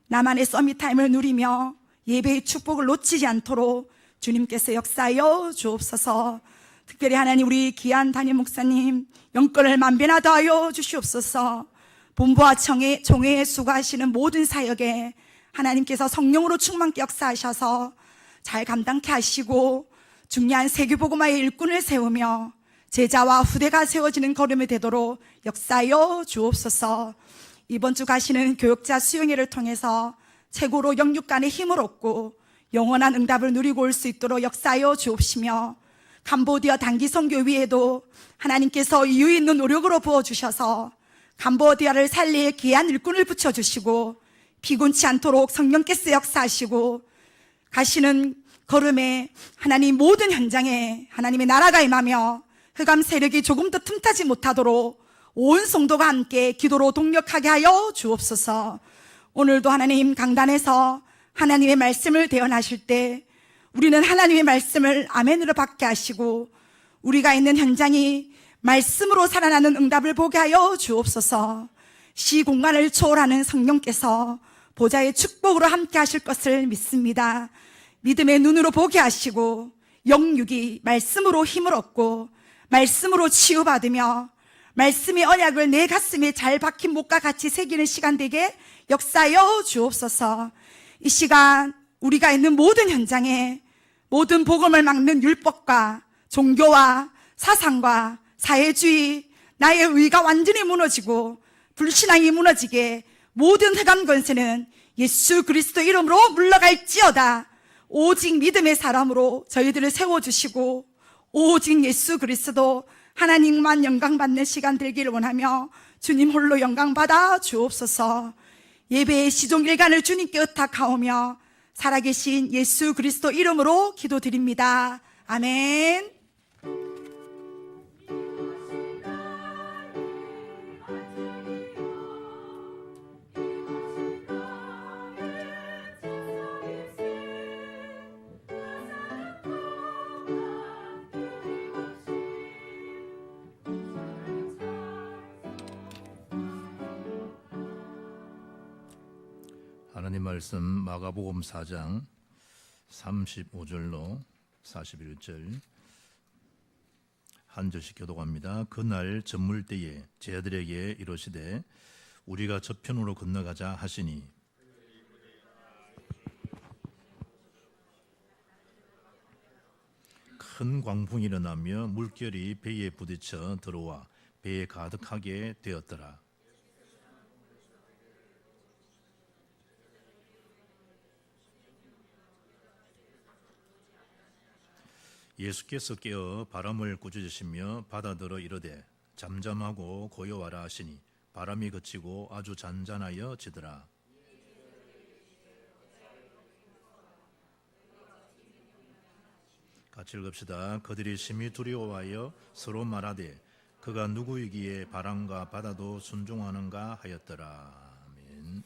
나만의 서밋타임을 누리며 예배의 축복을 놓치지 않도록 주님께서 역사하여 주옵소서. 특별히 하나님 우리 귀한 담임 목사님 영권을 만변하게 하여 주시옵소서. 본부와 총회에 수고하시는 모든 사역에 하나님께서 성령으로 충만케 역사하셔서 잘 감당케 하시고 중요한 세계복음화의 일꾼을 세우며 제자와 후대가 세워지는 걸음이 되도록 역사하여 주옵소서. 이번 주 가시는 교역자 수용회를 통해서 최고로 영육 간의 힘을 얻고 영원한 응답을 누리고 올 수 있도록 역사하여 주옵시며 캄보디아 단기 선교위에도 하나님께서 이유 있는 노력으로 부어주셔서 캄보디아를 살릴 귀한 일꾼을 붙여주시고 피곤치 않도록 성령께서 역사하시고 가시는 걸음에 하나님 모든 현장에 하나님의 나라가 임하며 흑암 세력이 조금 더 틈타지 못하도록 온 성도가 함께 기도로 동력하게 하여 주옵소서. 오늘도 하나님 강단에서 하나님의 말씀을 대언하실 때 우리는 하나님의 말씀을 아멘으로 받게 하시고 우리가 있는 현장이 말씀으로 살아나는 응답을 보게 하여 주옵소서. 시공간을 초월하는 성령께서 보좌의 축복으로 함께 하실 것을 믿습니다. 믿음의 눈으로 보게 하시고 영육이 말씀으로 힘을 얻고 말씀으로 치유받으며 말씀의 언약을 내 가슴에 잘 박힌 못과 같이 새기는 시간 되게 역사하여 주옵소서. 이 시간 우리가 있는 모든 현장에 모든 복음을 막는 율법과 종교와 사상과 사회주의, 나의 의가 완전히 무너지고 불신앙이 무너지게 모든 흑암 권세는 예수 그리스도 이름으로 물러갈지어다. 오직 믿음의 사람으로 저희들을 세워주시고 오직 예수 그리스도 하나님만 영광받는 시간 되기를 원하며 주님 홀로 영광받아 주옵소서. 예배의 시종일관을 주님께 의탁하오며 살아계신 예수 그리스도 이름으로 기도드립니다. 아멘. 하나님 말씀 마가복음 4장 35절로 41절 한 절씩 교독합니다. 그날 저물 때에 제자들에게 이르시되 우리가 저편으로 건너가자 하시니 큰 광풍이 일어나며 물결이 배에 부딪혀 들어와 배에 가득하게 되었더라. 예수께서 깨어 바람을 꾸짖으시며 바다더러 이르되 잠잠하고 고요하라 하시니 바람이 그치고 아주 잔잔하여 지더라. 같이 읽읍시다. 그들이 심히 두려워하여 서로 말하되 그가 누구이기에 바람과 바다도 순종하는가 하였더라. 아멘.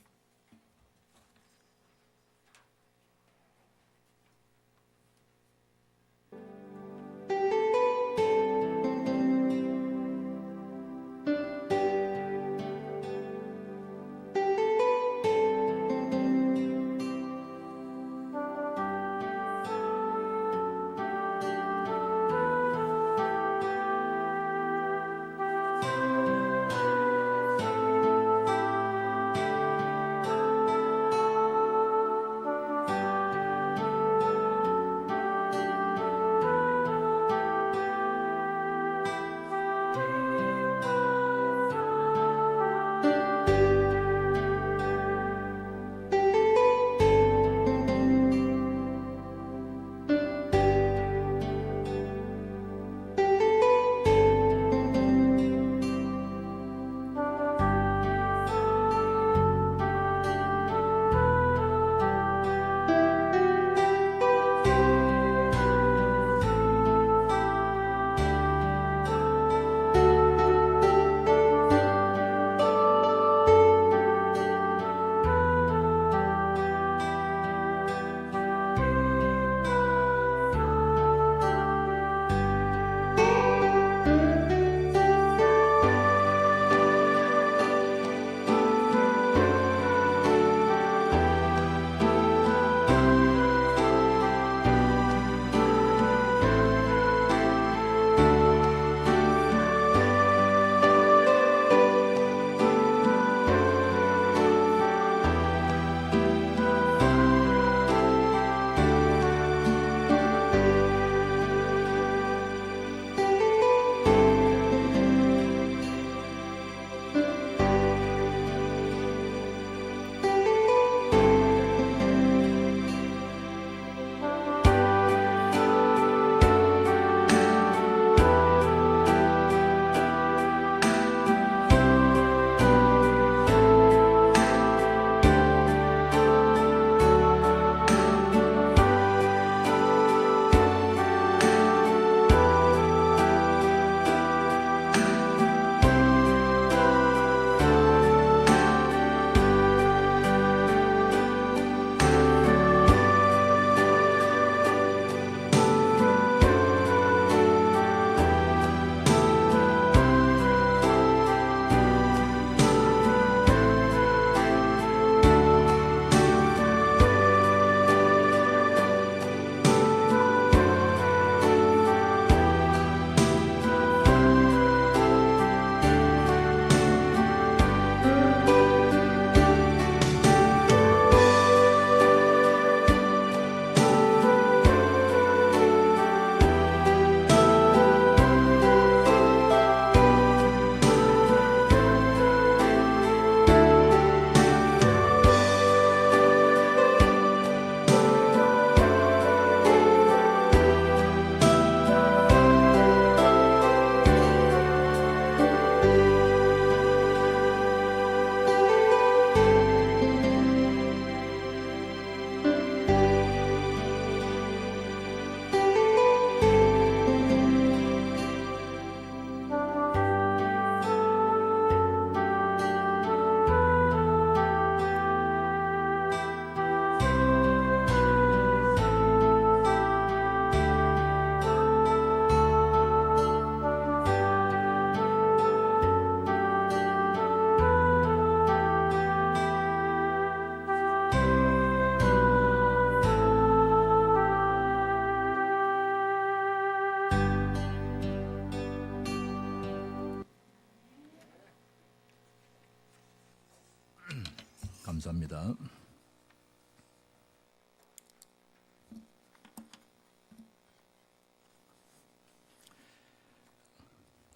감사합니다.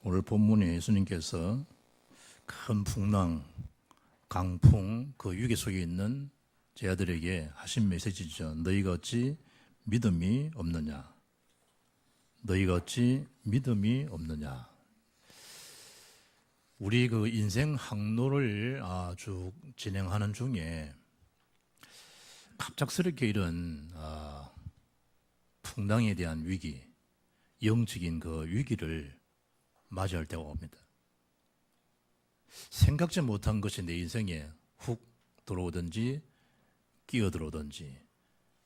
오늘 본문에 예수님께서 큰 풍랑, 강풍, 그 위기 속에 있는 제 아들에게 하신 메시지죠. 너희가 어찌 믿음이 없느냐? 너희가 어찌 믿음이 없느냐? 우리 그 인생 항로를 쭉 진행하는 중에 갑작스럽게 이런 풍랑에 대한 위기, 영적인 그 위기를 맞이할 때가 옵니다. 생각지 못한 것이 내 인생에 훅 들어오든지 끼어들어오든지,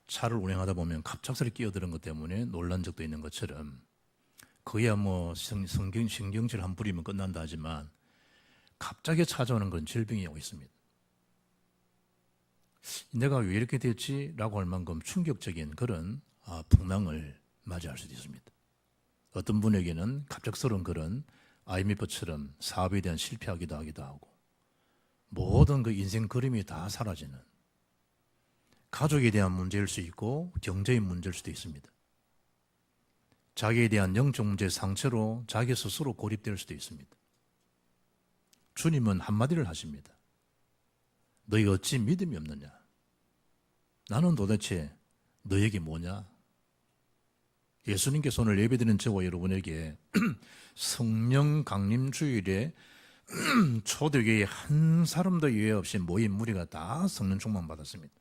차를 운행하다 보면 갑작스럽게 끼어드는 것 때문에 놀란 적도 있는 것처럼, 그야 뭐 신경질 한 부리면 끝난다 하지만 갑자기 찾아오는 그런 질병이 오고 있습니다. 내가 왜 이렇게 됐지? 라고 할 만큼 충격적인 그런 풍랑을 맞이할 수도 있습니다. 어떤 분에게는 갑작스러운 그런 IMF처럼 사업에 대한 실패하기도 하기도 하고, 모든 그 인생 그림이 다 사라지는, 가족에 대한 문제일 수 있고 경제의 문제일 수도 있습니다. 자기에 대한 영적 문제 상처로 자기 스스로 고립될 수도 있습니다. 주님은 한마디를 하십니다. 너희가 어찌 믿음이 없느냐? 나는 도대체 너에게 뭐냐? 예수님께서 오늘 예배드리는 저와 여러분에게 성령 강림 주일에 초대교회에 한 사람도 예외 없이 모인 무리가 다 성령 충만 받았습니다.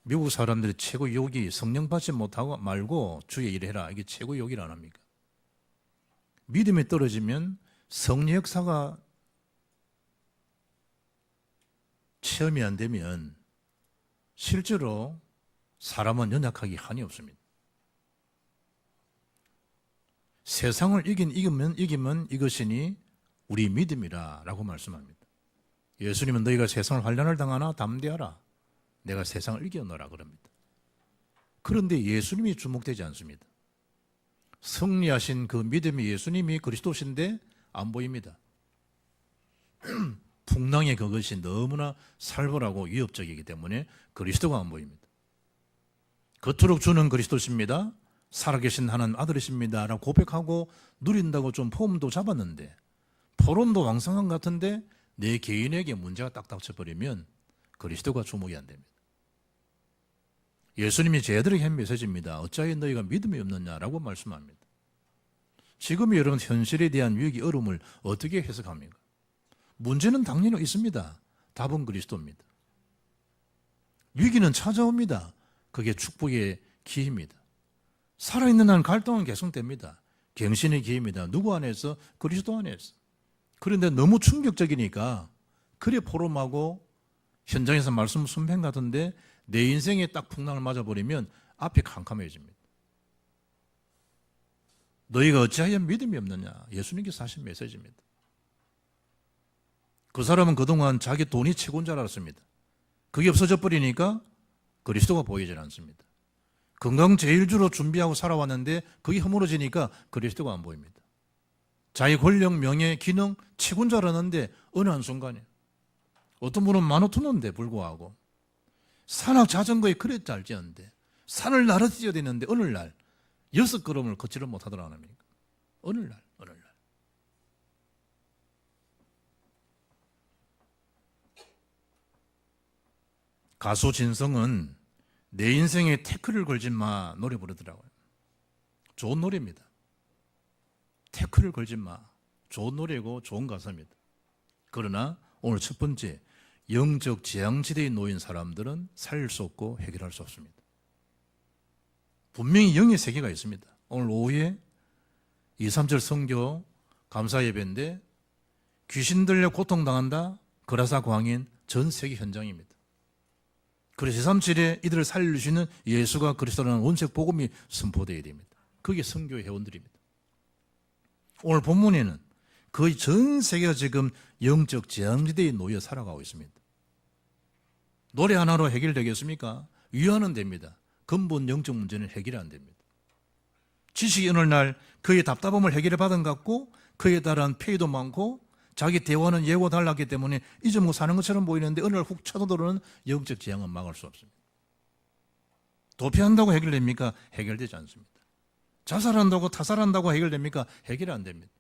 미국 사람들이 최고 욕이 성령 받지 못하고 말고 주의 일을 해라, 이게 최고 욕이라 안 합니까? 믿음이 떨어지면 성령 역사가 체험이 안 되면 실제로 사람은 연약하기 한이 없습니다. 세상을 이기면 이것이니 우리 믿음이라 라고 말씀합니다. 예수님은 너희가 세상을 환난을 당하나 담대하라, 내가 세상을 이겨노라 그럽니다. 그런데 예수님이 주목되지 않습니다. 승리하신 그 믿음의 예수님이 그리스도신데 안 보입니다. 풍랑의 그것이 너무나 살벌하고 위협적이기 때문에 그리스도가 안 보입니다. 겉으로 주는 그리스도십니다, 살아계신 하나님 아들이십니다 라고 고백하고 누린다고 좀 폼도 잡았는데, 포럼도 왕성한 것 같은데 내 개인에게 문제가 딱 닥쳐버리면 그리스도가 주목이 안 됩니다. 예수님이 제자들에게 한 메시지입니다. 어찌하여 너희가 믿음이 없느냐라고 말씀합니다. 지금 여러분 현실에 대한 위기, 어려움을 어떻게 해석합니까? 문제는 당연히 있습니다. 답은 그리스도입니다. 위기는 찾아옵니다. 그게 축복의 기회입니다. 살아있는 한 갈등은 계속됩니다. 갱신의 기회입니다. 누구 안에서? 그리스도 안에서. 그런데 너무 충격적이니까 그래 포럼하고 현장에서 말씀 순행 같은데 내 인생에 딱 풍랑을 맞아버리면 앞이 캄캄해집니다. 너희가 어찌하여 믿음이 없느냐? 예수님께서 하신 메시지입니다. 그 사람은 그동안 자기 돈이 최고인 줄 알았습니다. 그게 없어져 버리니까 그리스도가 보이질 않습니다. 건강 제일주로 준비하고 살아왔는데 그게 허물어지니까 그리스도가 안 보입니다. 자기 권력, 명예, 기능 최고인 줄 알았는데 어느 한순간에, 어떤 분은 15,000원인데 불구하고 산악 자전거에 그래 잘 지었는데 산을 날아 뛰어야 되는데 어느 날 6걸음을 걷지를 못하더라 안 합니까? 어느 날. 가수 진성은 내 인생에 태클을 걸지 마 노래 부르더라고요. 좋은 노래입니다. 태클을 걸지 마. 좋은 노래고 좋은 가사입니다. 그러나 오늘 첫 번째, 영적 재앙지대에 놓인 사람들은 살릴 수 없고 해결할 수 없습니다. 분명히 영의 세계가 있습니다. 오늘 오후에 2, 3절 선교 감사 예배인데 귀신 들려 고통당한다, 거라사 광인 전 세계 현장입니다. 그래서 2, 3, 7에 이들을 살려주시는 예수가 그리스도라는 원색 복음이 선포되어야 됩니다. 그게 선교의 회원들입니다. 오늘 본문에는 거의 전 세계가 지금 영적 재앙지대에 놓여 살아가고 있습니다. 노래 하나로 해결되겠습니까? 위안은 됩니다. 근본 영적 문제는 해결이 안 됩니다. 지식이 어느 날 그의 답답함을 해결해 받은 것 같고 그에 따른 폐의도 많고 자기 대화는 예고 달랐기 때문에 잊어먹고 사는 것처럼 보이는데 어느 날 훅 쳐들어오는 영적 재앙은 막을 수 없습니다. 도피한다고 해결됩니까? 해결되지 않습니다. 자살한다고 타살한다고 해결됩니까? 해결이 안 됩니다.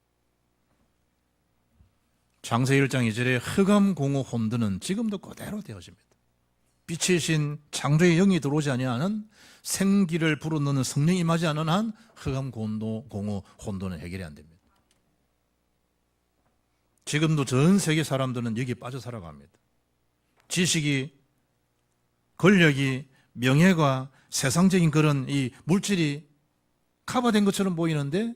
창세 1장 2절에 흑암 공허 혼돈은 지금도 그대로 되어집니다. 빛의 신 창조의 영이 들어오지 아니하는 생기를 불어넣는 성령이 임하지 않은 한 흑암 공허 혼돈은 해결이 안 됩니다. 지금도 전 세계 사람들은 여기에 빠져 살아갑니다. 지식이, 권력이, 명예가, 세상적인 그런 이 물질이 커버된 것처럼 보이는데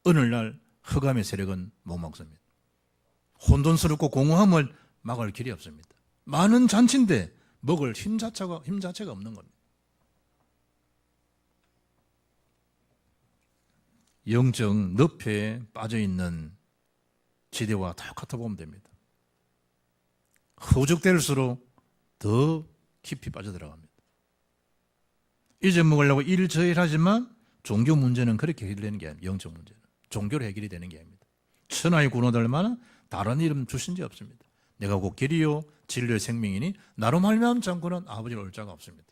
어느 날 흑암의 세력은 못 막습니다. 혼돈스럽고 공허함을 막을 길이 없습니다. 많은 잔치인데 먹을 힘 자체가 없는 겁니다. 영적 늪에 빠져있는 지대와 똑같아 보면 됩니다. 허죽될수록 더 깊이 빠져들어갑니다. 잊어먹으려고 일저일하지만 종교 문제는 그렇게 해결되는 게 아닙니다. 영적 문제는 종교로 해결이 되는 게 아닙니다. 천하의 군어들만은 다른 이름 주신 적 없습니다. 내가 곧 길이요 진리의 생명이니 나로 말미암지 않고는 아버지를 올 자가 없습니다.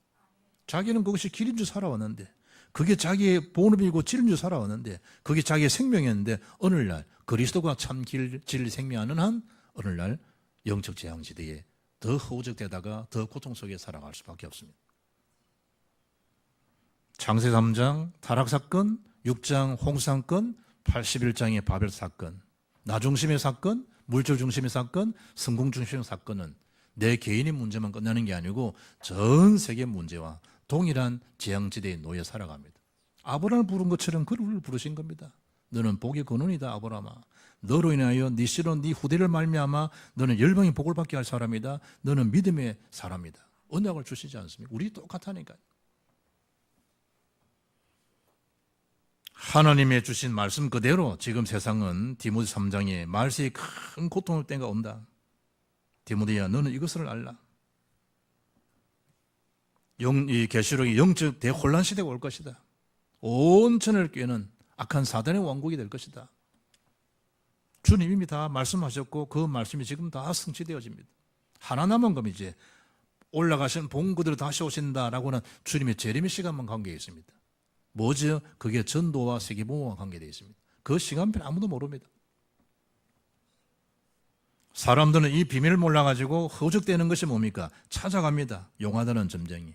자기는 그것이 길인 줄 살아왔는데, 그게 자기의 본업이고 진리인 줄 살아왔는데, 그게 자기의 생명이었는데 어느 날 그리스도가 참 길, 진리, 생명하는 한 어느 날 영적 재앙지대에 더 허우적대다가 더 고통 속에 살아갈 수밖에 없습니다. 창세 3장 타락사건, 6장 홍수사건, 81장의 바벨 사건, 나 중심의 사건, 물질 중심의 사건, 성공 중심의 사건은 내 개인의 문제만 끝나는 게 아니고 전 세계 문제와 동일한 재앙지대에 놓여 살아갑니다. 아브라함을 부른 것처럼 그를 부르신 겁니다. 너는 복의 근원이다 아브라함아. 너로 인하여 네 씨로 네 후대를 말미암아 너는 열방의 복을 받게 할 사람이다. 너는 믿음의 사람이다. 언약을 주시지 않습니까? 우리 똑같다니까요. 하나님의 주신 말씀 그대로 지금 세상은 디모데 3장에 말세에 큰 고통을 때가 온다. 디모데야 너는 이것을 알라. 이 계시록이 영적 대혼란 시대가 올 것이다. 온 천을 꿰는 악한 사단의 왕국이 될 것이다. 주님 이미 다 말씀하셨고 그 말씀이 지금 다 성취되어집니다. 하나 남은 겁니다. 이제 올라가신 본 그대로 다시 오신다라고는 주님의 재림의 시간만 관계에 있습니다. 뭐죠? 그게 전도와 세계보호와 관계되어 있습니다. 그 시간표는 아무도 모릅니다. 사람들은 이 비밀을 몰라가지고 허죽대는 것이 뭡니까? 찾아갑니다. 용하다는 점쟁이.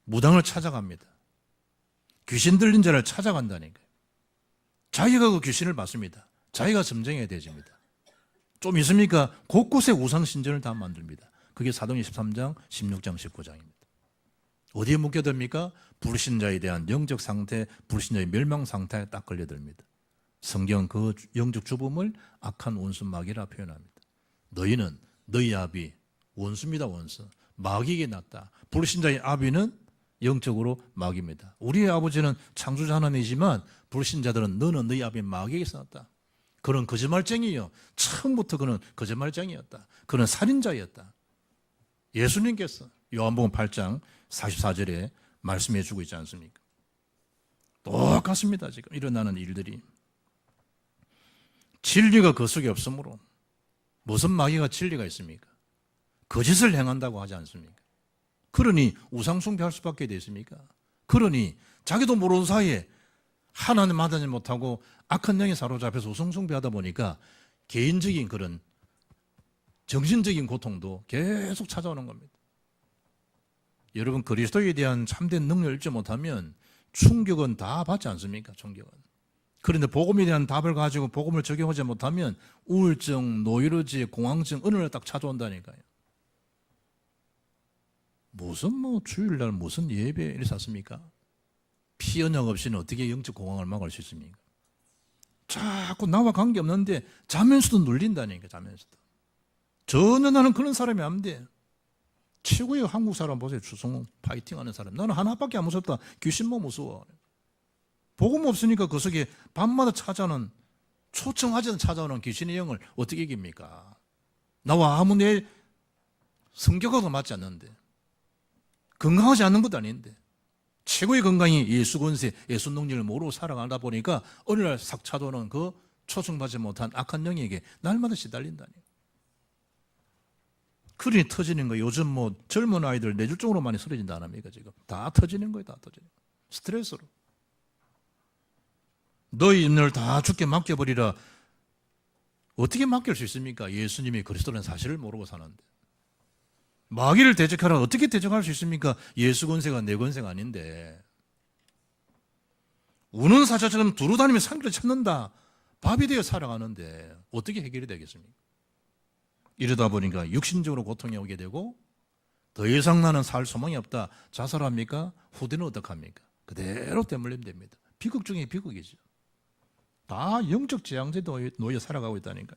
무당을 찾아갑니다. 귀신 들린 자를 찾아간다니까요. 자기가 그 귀신을 받습니다. 자기가 점쟁이가 되집니다. 좀 있습니까? 곳곳에 우상신전을 다 만듭니다. 그게 사도행 13장, 16장, 19장입니다. 어디에 묶여듭니까? 불신자에 대한 영적 상태, 불신자의 멸망 상태에 딱 걸려듭니다. 성경 그 영적 주범을 악한 원수 마귀라 표현합니다. 너희는 너희 아비 원수입니다. 원수. 마귀에게 났다. 불신자의 아비는 영적으로 마귀입니다. 우리의 아버지는 창조자 하나님이지만 불신자들은 너는 너희 아비 마귀에게서 났다. 그는 거짓말쟁이요. 처음부터 그는 거짓말쟁이였다. 그는 살인자였다. 예수님께서 요한복음 8장 44절에 말씀해 주고 있지 않습니까? 똑같습니다. 지금 일어나는 일들이. 진리가 그 속에 없으므로 무슨 마귀가 진리가 있습니까? 거짓을 행한다고 하지 않습니까? 그러니 우상숭배할 수밖에 되십니까? 그러니 자기도 모르는 사이에 하나님 만나지 못하고 악한 영에 사로잡혀서 우상숭배하다 보니까 개인적인 그런 정신적인 고통도 계속 찾아오는 겁니다. 여러분 그리스도에 대한 참된 능력을 잊지 못하면 충격은 다 받지 않습니까? 충격은. 그런데 복음에 대한 답을 가지고 복음을 적용하지 못하면 우울증, 노이로제, 공황증 어느 날 딱 찾아온다니까요. 무슨 주일날 무슨 예배 일었습니까? 피 언약 없이는 어떻게 영적 공황을 막을 수 있습니까? 자꾸 나와 관계없는데 자면서도 눌린다니까. 자면서도. 전혀 나는 그런 사람이 안 돼. 최고의 한국 사람 보세요. 추성훈 파이팅하는 사람. 나는 하나밖에 안 무섭다. 귀신만 무서워. 복음 없으니까 그 속에 밤마다 찾아오는 초청하지 않은 찾아오는 귀신의 영을 어떻게 이깁니까? 나와 아무 내 성격하고 맞지 않는데 건강하지 않는 것도 아닌데 최고의 건강이 예수 권세, 예수 능력을 모르고 살아가다 보니까 어느 날 싹 찾아오는 그 초청받지 못한 악한 영에게 날마다 시달린다니. 그리 터지는 거. 요즘 뭐 젊은 아이들 뇌줄적으로 많이 쓰러진다 안 합니까? 지금 다 터지는 거예요. 다 터지는 거예요. 스트레스로. 너희 인을 다 죽게 맡겨버리라. 어떻게 맡길 수 있습니까? 예수님이 그리스도라는 사실을 모르고 사는데. 마귀를 대적하라. 어떻게 대적할 수 있습니까? 예수 권세가 내 권세가 아닌데. 우는 사자처럼 두루다니며 산길을 찾는다. 밥이 되어 살아가는데 어떻게 해결이 되겠습니까? 이러다 보니까 육신적으로 고통이 오게 되고 더 이상 나는 살 소망이 없다. 자살합니까? 후대는 어떡합니까? 그대로 되물림 됩니다. 비극 중에 비극이죠. 다 영적 재앙제에 놓여 살아가고 있다니까.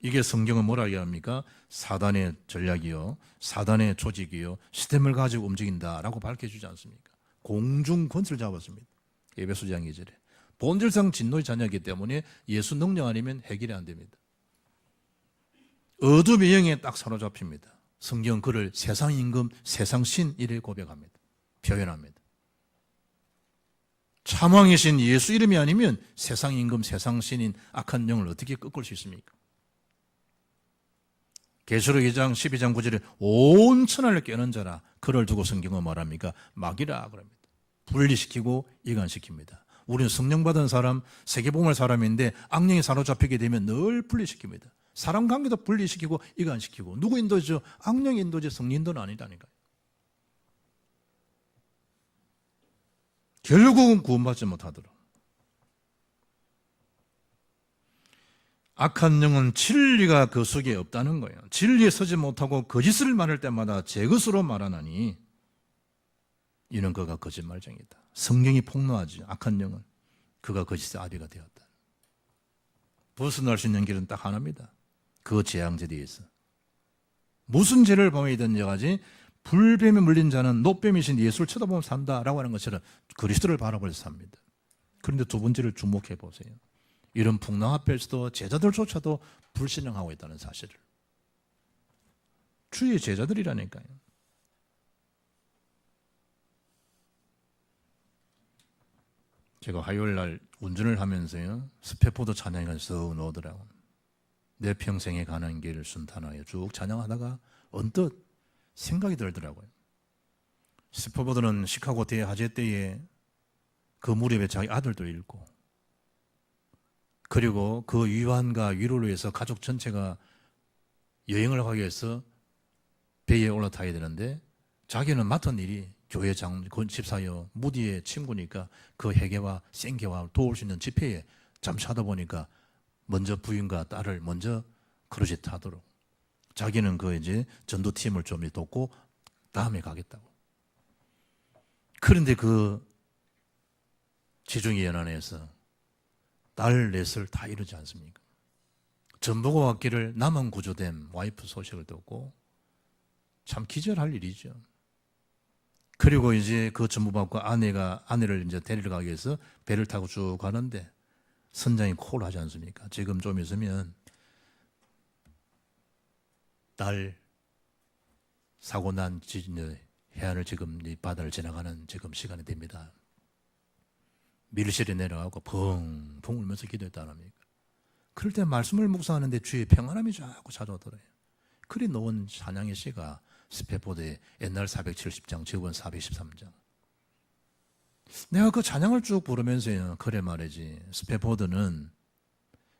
이게 성경은 뭐라 이야기합니까? 사단의 전략이요, 사단의 조직이요, 시스템을 가지고 움직인다라고 밝혀주지 않습니까? 공중 권세를 잡았습니다. 에베소서 2절에. 본질상 진노의 자녀이기 때문에 예수 능력 아니면 해결이 안 됩니다. 어둠의 영에 딱 사로잡힙니다. 성경 그를 세상 임금, 세상 신 이래 고백합니다. 표현합니다. 참왕이신 예수 이름이 아니면 세상 임금, 세상 신인 악한 영을 어떻게 꺾을 수 있습니까? 계시록 2장 12장 9절에 온 천하를 깨는 자라 그를 두고 성경은 말합니까? 마귀라 그럽니다. 분리시키고 이간시킵니다. 우리는 성령 받은 사람, 세계복음할 사람인데 악령이 사로잡히게 되면 늘 분리시킵니다. 사람 관계도 분리시키고 이간시키고. 누구 인도죠? 악령 인도지 성령 인도는 아니라니까요. 결국은 구원받지 못하도록. 악한 영은 진리가 그 속에 없다는 거예요. 진리에 서지 못하고 거짓을 말할 때마다 제 것으로 말하나니 이는 그가 거짓말쟁이다. 성경이 폭로하지. 악한 영은 그가 거짓의 아비가 되었다. 벗어날 수 있는 길은 딱 하나입니다. 그 재앙제도에 있어. 무슨 죄를 범하든 여가지 불뱀에 물린 자는 노뱀이신 예수를 쳐다보면 산다라고 하는 것처럼 그리스도를 바라보면서 삽니다. 그런데 두 번째를 주목해 보세요. 이런 풍랑 앞에서도 제자들조차도 불신앙하고 있다는 사실을. 주의 제자들이라니까요. 제가 화요일 날 운전을 하면서요, 스페포드 찬양이 쓱 나오더라고요. 내 평생에 가는 길을 순탄하여 쭉 찬양하다가 언뜻 생각이 들더라고요. 스페포드는 시카고 대화재 때에 그 무렵에 자기 아들도 잃고, 그리고 그 위안과 위로를 위해서 가족 전체가 여행을 가기 위해서 배에 올라타야 되는데 자기는 맡은 일이 교회 집사여 무디의 친구니까 그 회개와 생계와 도울 수 있는 집회에 잠시 하다 보니까 먼저 부인과 딸을 먼저 크루즈 타도록, 자기는 그 이제 전도팀을 좀 돕고 다음에 가겠다고. 그런데 그 지중해 연안에서 딸 넷을 다 이루지 않습니까? 전보고 왔기를 남은 구조된 와이프 소식을 듣고 참 기절할 일이죠. 그리고 이제 그 전부받고 아내를 이제 데리러 가기 위해서 배를 타고 쭉 가는데 선장이 콜을 하지 않습니까? 지금 좀 있으면 딸 사고 난 해안을 지금 이 바다를 지나가는 지금 시간이 됩니다. 밀실에 내려가고 펑펑 울면서 기도했다 합니까? 그럴 때 말씀을 묵상하는데 주의 평안함이 자꾸 찾아오더래요. 그리 놓은 찬양의 시가 스페포드의 옛날 470장, 지금은 413장. 내가 그 찬양을 쭉 부르면서요, 그래 말이지, 스페포드는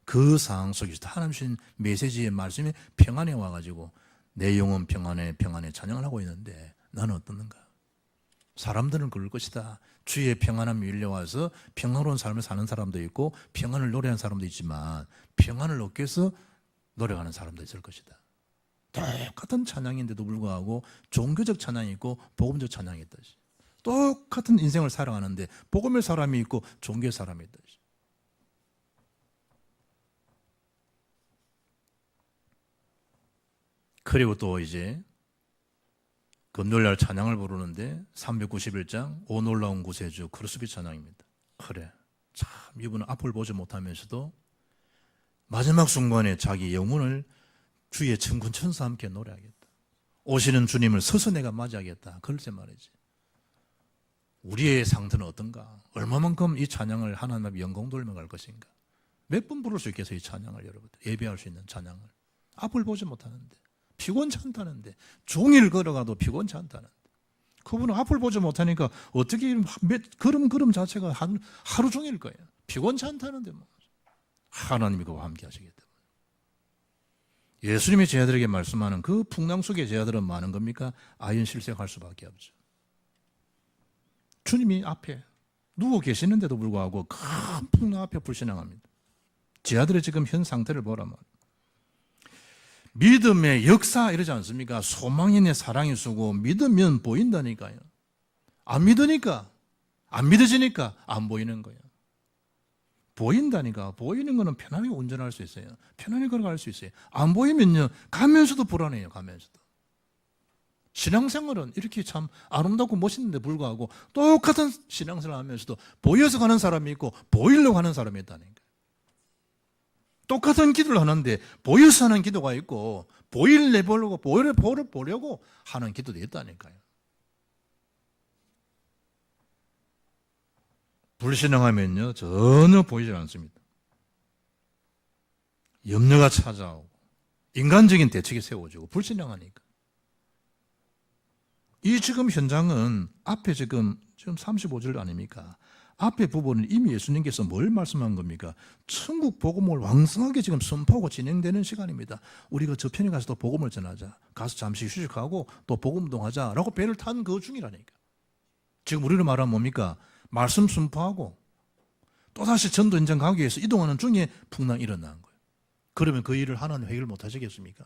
그 상황 속에서 하나님 주신 메시지의 말씀이 평안에 와가지고 내 영혼 평안에 찬양을 하고 있는데 나는 어떻는가? 사람들은 그럴 것이다. 주의 평안함이 밀려와서 평화로운 삶을 사는 사람도 있고 평안을 노래하는 사람도 있지만 평안을 얻기 위해서 노래하는 사람도 있을 것이다. 똑같은 찬양인데도 불구하고 종교적 찬양이 있고 복음적 찬양이 있다시. 똑같은 인생을 살아가는데 복음의 사람이 있고 종교의 사람이 있다시. 그리고 또 이제 금요일날 찬양을 부르는데 391장 오 놀라운 구세주 크루스비 찬양입니다. 그래, 참 이분은 앞을 보지 못하면서도 마지막 순간에 자기 영혼을 주의 천군 천사와 함께 노래하겠다. 오시는 주님을 서서 내가 맞이하겠다. 그럴때 말이지. 우리의 상태는 어떤가? 얼마만큼 이 찬양을 하나님 앞에 영광 돌며 갈 것인가? 몇 번 부를 수 있겠어요, 이 찬양을 여러분들. 예배할 수 있는 찬양을. 앞을 보지 못하는데, 피곤치 않다는데, 종일 걸어가도 피곤치 않다는데. 그분은 앞을 보지 못하니까 어떻게 걸음 자체가 하루 종일 거예요. 피곤치 않다는데 뭐. 하나님이 그와 함께 하시기 때문에. 예수님이 제자들에게 말씀하는 그 풍랑 속의 제자들은 많은 겁니까? 아연실색할 수밖에 없죠. 주님이 앞에 누워 계시는데도 불구하고 큰 풍랑 앞에 불신앙합니다. 제자들의 지금 현 상태를 보라면 믿음의 역사 이러지 않습니까? 소망이 내 사랑이 쓰고 믿으면 보인다니까요. 안 믿으니까, 안 믿어지니까 안 보이는 거예요. 보인다니까. 보이는 거는 편안하게 운전할 수 있어요. 편안하게 걸어갈 수 있어요. 안 보이면요, 가면서도 불안해요. 가면서도. 신앙생활은 이렇게 참 아름답고 멋있는데 불구하고 똑같은 신앙생활을 하면서도 보여서 가는 사람이 있고 보이려고 하는 사람이 있다니까. 똑같은 기도를 하는데 보여서 하는 기도가 있고 보일래 보려고 보려고 하는 기도도 있다니까요. 불신앙하면요 전혀 보이지 않습니다. 염려가 찾아오고 인간적인 대책이 세워지고 불신앙하니까. 이 지금 현장은 앞에 지금 35절 아닙니까? 앞에 부분은 이미 예수님께서 뭘 말씀한 겁니까? 천국 복음을 왕성하게 지금 선포하고 진행되는 시간입니다. 우리가 저편에 가서 또 복음을 전하자. 가서 잠시 휴식하고 또 복음운동하자라고 배를 탄 그 중이라니까. 지금 우리로 말하면 뭡니까? 말씀 선포하고 또다시 전도 현장 가기 위해서 이동하는 중에 풍랑이 일어난 거예요. 그러면 그 일을 하나님 해결 못 하시겠습니까?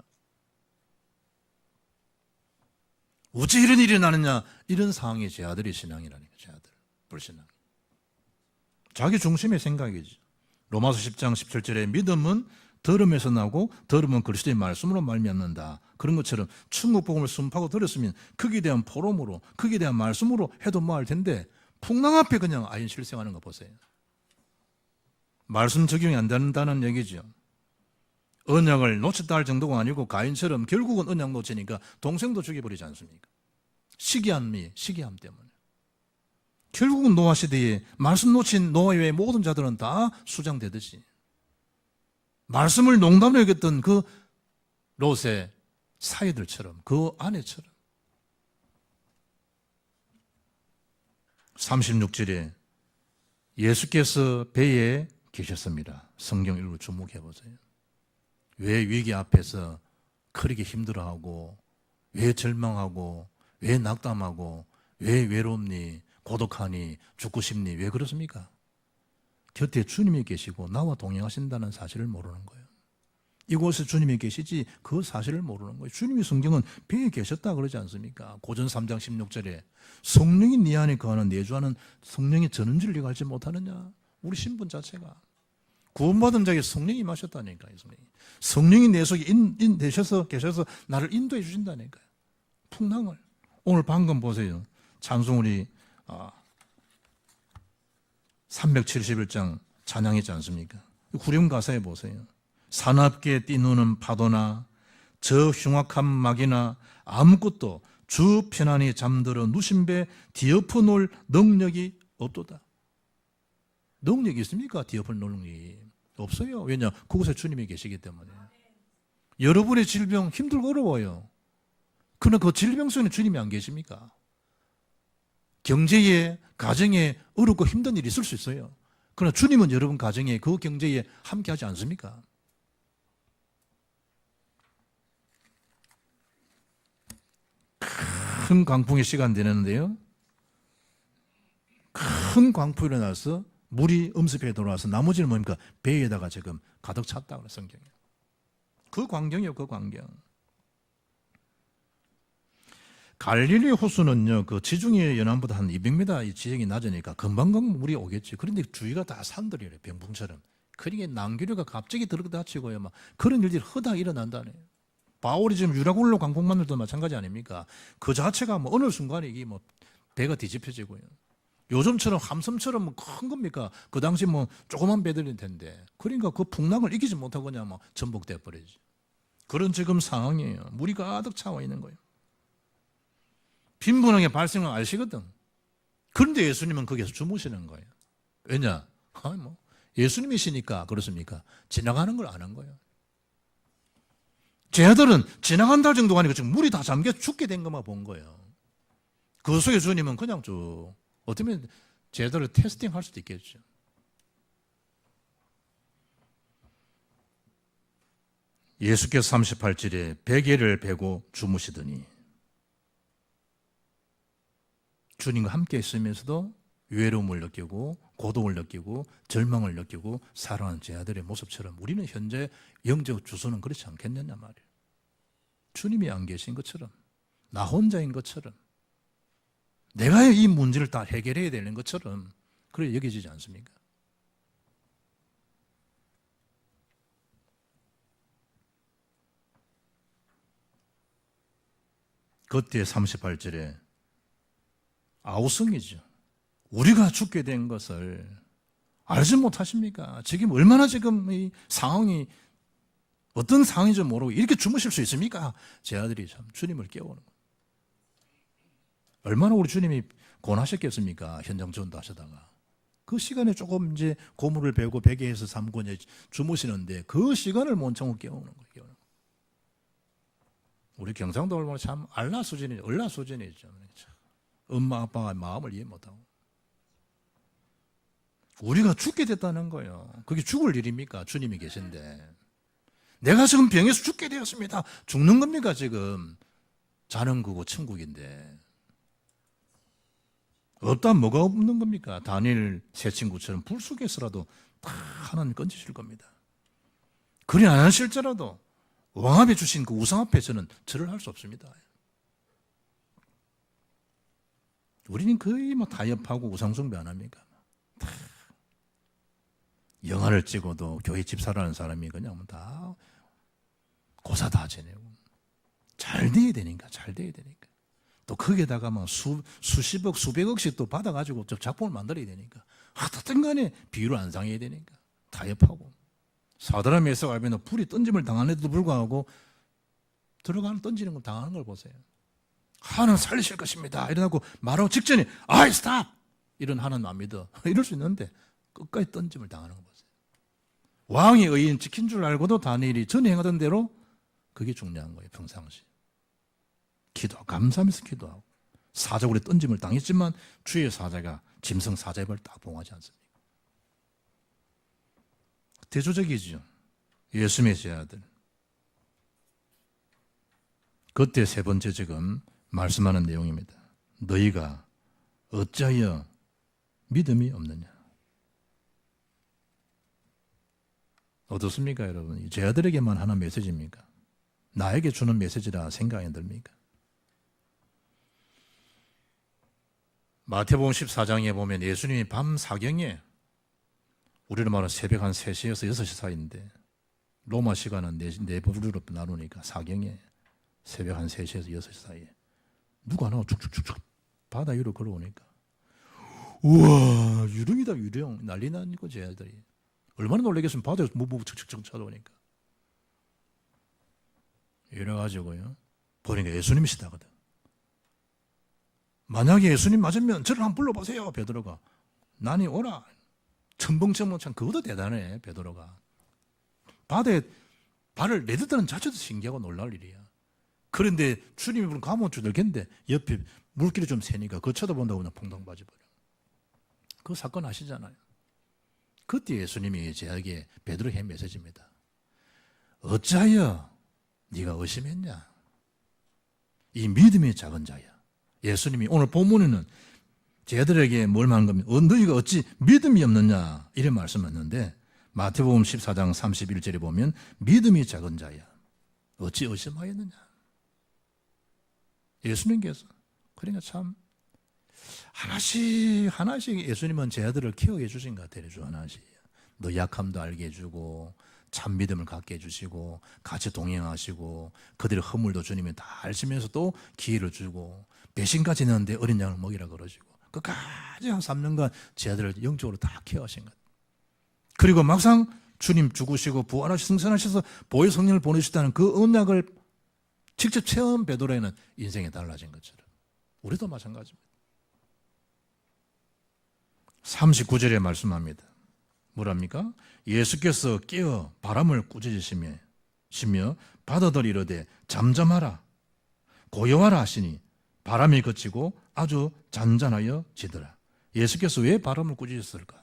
어찌 이런 일이 일어나느냐? 이런 상황이 제 아들의 신앙이라니까. 제 아들 불신앙. 자기 중심의 생각이지. 로마서 10장 17절에 믿음은 들음에서 나고 들음은 그리스도의 말씀으로 말미암는다. 그런 것처럼 천국 복음을 선포하고 들었으면 거기에 대한 포럼으로 거기에 대한 말씀으로 해도 뭐 할 텐데 풍랑 앞에 그냥 아연실색하는 거 보세요. 말씀 적용이 안 된다는 얘기죠. 언약을 놓쳤다 할 정도가 아니고 가인처럼 결국은 언약 놓치니까 동생도 죽여버리지 않습니까? 시기함 때문에. 결국은 노아 시대에 말씀 놓친 노아 외의 모든 자들은 다 수장되듯이 말씀을 농담으로 여겼던 그 롯의 사이들처럼 그 아내처럼 36절에 예수께서 배에 계셨습니다. 성경 읽고 주목해 보세요. 왜 위기 앞에서 그렇게 힘들어하고 왜 절망하고 왜 낙담하고 왜 외롭니 고독하니 죽고 싶니 왜 그렇습니까? 곁에 주님이 계시고 나와 동행하신다는 사실을 모르는 거예요. 이곳에 주님이 계시지 그 사실을 모르는 거예요. 주님이 성경은 배에 계셨다 그러지 않습니까? 고전 3장 16절에 성령이 네 안에 거하는 내주하는 성령의 전원지를 네가 알지 못하느냐? 우리 신분 자체가 구원받은 자에게 성령이 임하셨다니까요. 성령이 내 속에 계셔서 나를 인도해 주신다니까요. 풍랑을 오늘 방금 보세요. 찬송 우리 371장 찬양했지 않습니까? 후렴 가사에 보세요. 사납게 뛰노는 파도나 저 흉악한 막이나 아무것도 주 편안히 잠들어 누신배 뒤엎어 놓을 능력이 없도다. 능력이 있습니까? 뒤엎어 놓을 능력이 없어요. 왜냐? 그곳에 주님이 계시기 때문에. 여러분의 질병 힘들고 어려워요. 그러나 그 질병 속에는 주님이 안 계십니까? 경제에 가정에 어렵고 힘든 일이 있을 수 있어요. 그러나 주님은 여러분 가정에 그 경제에 함께하지 않습니까? 큰 광풍의 시간 되는데요. 큰 광풍이 일어나서 물이 음습에 돌아와서 나머지는 뭡니까? 배에다가 지금 가득 찼다 그래 성경에. 그 광경이에요. 그 광경. 갈릴리 호수는요, 그 지중해 연안보다 한 200m 이 지형이 낮으니까 금방 물이 오겠지. 그런데 주위가 다 산들이래, 병풍처럼. 그러니까 난기류가 갑자기 들어다치고요, 막 그런 일들이 허다하게 일어난다네. 바울이 지금 유라굴로 광풍만들도 마찬가지 아닙니까? 그 자체가 뭐 어느 순간에 이게 뭐 배가 뒤집혀지고요. 요즘처럼 함섬처럼 뭐 큰 겁니까? 그 당시 뭐 조그만 배들일 텐데. 그러니까 그 풍랑을 이기지 못하고 그냥 뭐 전복돼 버리지. 그런 지금 상황이에요. 물이 가득 차와 있는 거예요. 빈분하게 발생을 아시거든. 그런데 예수님은 거기서 주무시는 거예요. 왜냐? 예수님이시니까 그렇습니까? 지나가는 걸 아는 거예요. 제 아들은 지나간다 정도가 아니고 지금 물이 다 잠겨 죽게 된 것만 본 거예요. 그 속에 주님은 그냥 어떻게 보면 제 아들을 테스팅 할 수도 있겠죠. 예수께서 38절에 베개를 베고 주무시더니 주님과 함께 있으면서도 외로움을 느끼고 고독을 느끼고 절망을 느끼고 살아가는 제 아들의 모습처럼 우리는 현재 영적 주소는 그렇지 않겠느냐 말이에요. 주님이 안 계신 것처럼 나 혼자인 것처럼 내가 이 문제를 다 해결해야 되는 것처럼 그래 여겨지지 않습니까? 그때 38절에 아우성이죠. 우리가 죽게 된 것을 알지 못하십니까? 지금 얼마나 지금 이 상황이 어떤 상황인지 모르고 이렇게 주무실 수 있습니까? 제 아들이 참 주님을 깨우는 거예요. 얼마나 우리 주님이 고나셨겠습니까? 현장 전도 하시다가. 그 시간에 조금 이제 고물을 베고 베개에서 잠고 주무시는데 그 시간을 못 참고 깨우는 거예요. 우리 경상도 얼마나 참 얼라 수준이죠. 엄마 아빠가 마음을 이해 못하고. 우리가 죽게 됐다는 거예요. 그게 죽을 일입니까? 주님이 계신데. 내가 지금 병에서 죽게 되었습니다. 죽는 겁니까 지금? 자는 거고 천국인데. 없다 뭐가 없는 겁니까? 다니엘 세 친구처럼 불 속에서라도 다 하나님 건지실 겁니다. 그리 안 하실지라도 왕 앞에 주신 그 우상 앞에서는 절을 할 수 없습니다. 우리는 거의 뭐 타협하고 우상숭배 안 합니까? 다 영화를 찍어도 교회 집사라는 사람이 그냥 다 고사 다 지내고 잘 돼야 되니까. 또 거기에다가 막 수십억, 수백억씩 또 받아가지고 작품을 만들어야 되니까. 어떻든 간에 비유를 안 상해야 되니까. 타협하고. 사드라 메삭 아벤노 불이 던짐을 당하는데도 불구하고 들어가는 던지는 걸 당하는 걸 보세요. 하나님 살리실 것입니다. 이러고 말하고 직전에 아이 스탑! 이런 하나님 안 믿어. 이럴 수 있는데 끝까지 던짐을 당하는 거 보세요. 왕의 의인 지킨 줄 알고도 다니엘이 전에 행하던 대로 그게 중요한 거예요. 평상시. 감사하면서 기도하고 사자굴에 던짐을 당했지만 주의 사자가 짐승 사자의 발을 딱 봉하지 않습니까? 대조적이죠. 예수님의 제 아들. 그때 세 번째 지금 말씀하는 내용입니다. 너희가 어찌하여 믿음이 없느냐? 어떻습니까 여러분? 제 아들에게만 하는 메시지입니까? 나에게 주는 메시지라 생각이 안 듭니까? 마태복음 14장에 보면 예수님이 밤 사경에 우리로 말하면 새벽 한 3시에서 6시 사이인데 로마 시간은 네 부류로 나누니까 사경에 새벽 한 3시에서 6시 사이에 누가 하나 쭉쭉쭉쭉 바다 위로 걸어오니까 우와 유령이다 유령 난리 나니까 제 아들이 얼마나 놀라겠으면 바다에서 무브 척척척 찾아오니까 이래가지고요 보니까 예수님이시다거든. 만약에 예수님 맞으면 저를 한번 불러보세요. 베드로가 나니 오라. 첨벙첨벙 참 그것도 대단해. 베드로가 바다에 발을 내딛는 자체도 신기하고 놀랄 일이야. 그런데 주님이 부른 가면 주들겠는데 옆에 물길이 좀 새니까 그거 쳐다본다고 그냥 퐁당 빠져버려. 그 사건 아시잖아요. 그때 예수님이 제에게 베드로의 메시지입니다. 어찌하여 네가 의심했냐? 이 믿음이 작은 자야. 예수님이 오늘 본문에는 제들에게 뭘 말한 겁니까? 너희가 어찌 믿음이 없느냐 이래 말씀했는데 마태복음 14장 31절에 보면 믿음이 작은 자야 어찌 의심하였느냐. 예수님께서 그러니까 참 하나씩 예수님은 제 아들을 케어해 주신 것 같아요. 하나씩 너 약함도 알게 해주고 참 믿음을 갖게 해주시고 같이 동행하시고 그들의 허물도 주님이 다 아시면서 또 기회를 주고 배신까지 했는데 어린 양을 먹이라 그러시고 끝까지 한 3년간 제 아들을 영적으로 다 케어하신 것. 그리고 막상 주님 죽으시고 부활하시 승천하셔서 보혜 성령을 보내주셨다는 그 언약을 직접 체험 베드로에는 인생이 달라진 것처럼 우리도 마찬가지입니다. 39절에 말씀합니다. 뭐랍니까? 예수께서 깨어 바람을 꾸짖으시며 바다들 이르되 잠잠하라 고요하라 하시니 바람이 그치고 아주 잔잔하여 지더라. 예수께서 왜 바람을 꾸짖었을까?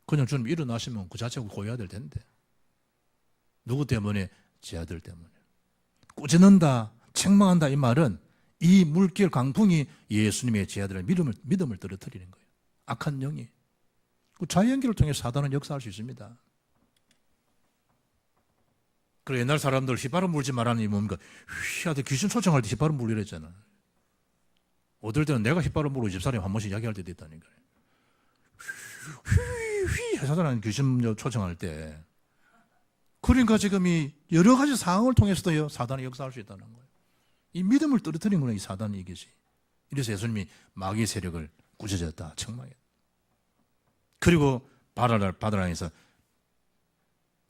그냥 주님 일어나시면 그 자체가 고요해야 될 텐데. 누구 때문에? 제 아들 때문에. 꾸짖는다, 책망한다 이 말은 이 물결 강풍이 예수님의 제 아들의 믿음을 떨어뜨리는 거예요. 악한 영이. 그 자연계를 통해 사단은 역사할 수 있습니다. 그래 옛날 사람들 휘바람 불지 말라는 게 뭡니까? 휘하되 귀신 초청할 때 휘바람 불리라 했잖아. 어떨 때는 내가 휘바람 불고 집사람이 한 번씩 이야기할 때도 있다니까요. 휘휘휘 하잖아요. 귀신 초청할 때. 그러니까 지금 이 여러 가지 상황을 통해서도요 사단이 역사할 수 있다는 거예요. 이 믿음을 떨어뜨린 거는 이 사단이 이것이. 이래서 예수님이 마귀 세력을 꾸짖었다, 책망했다. 그리고 바다랑에서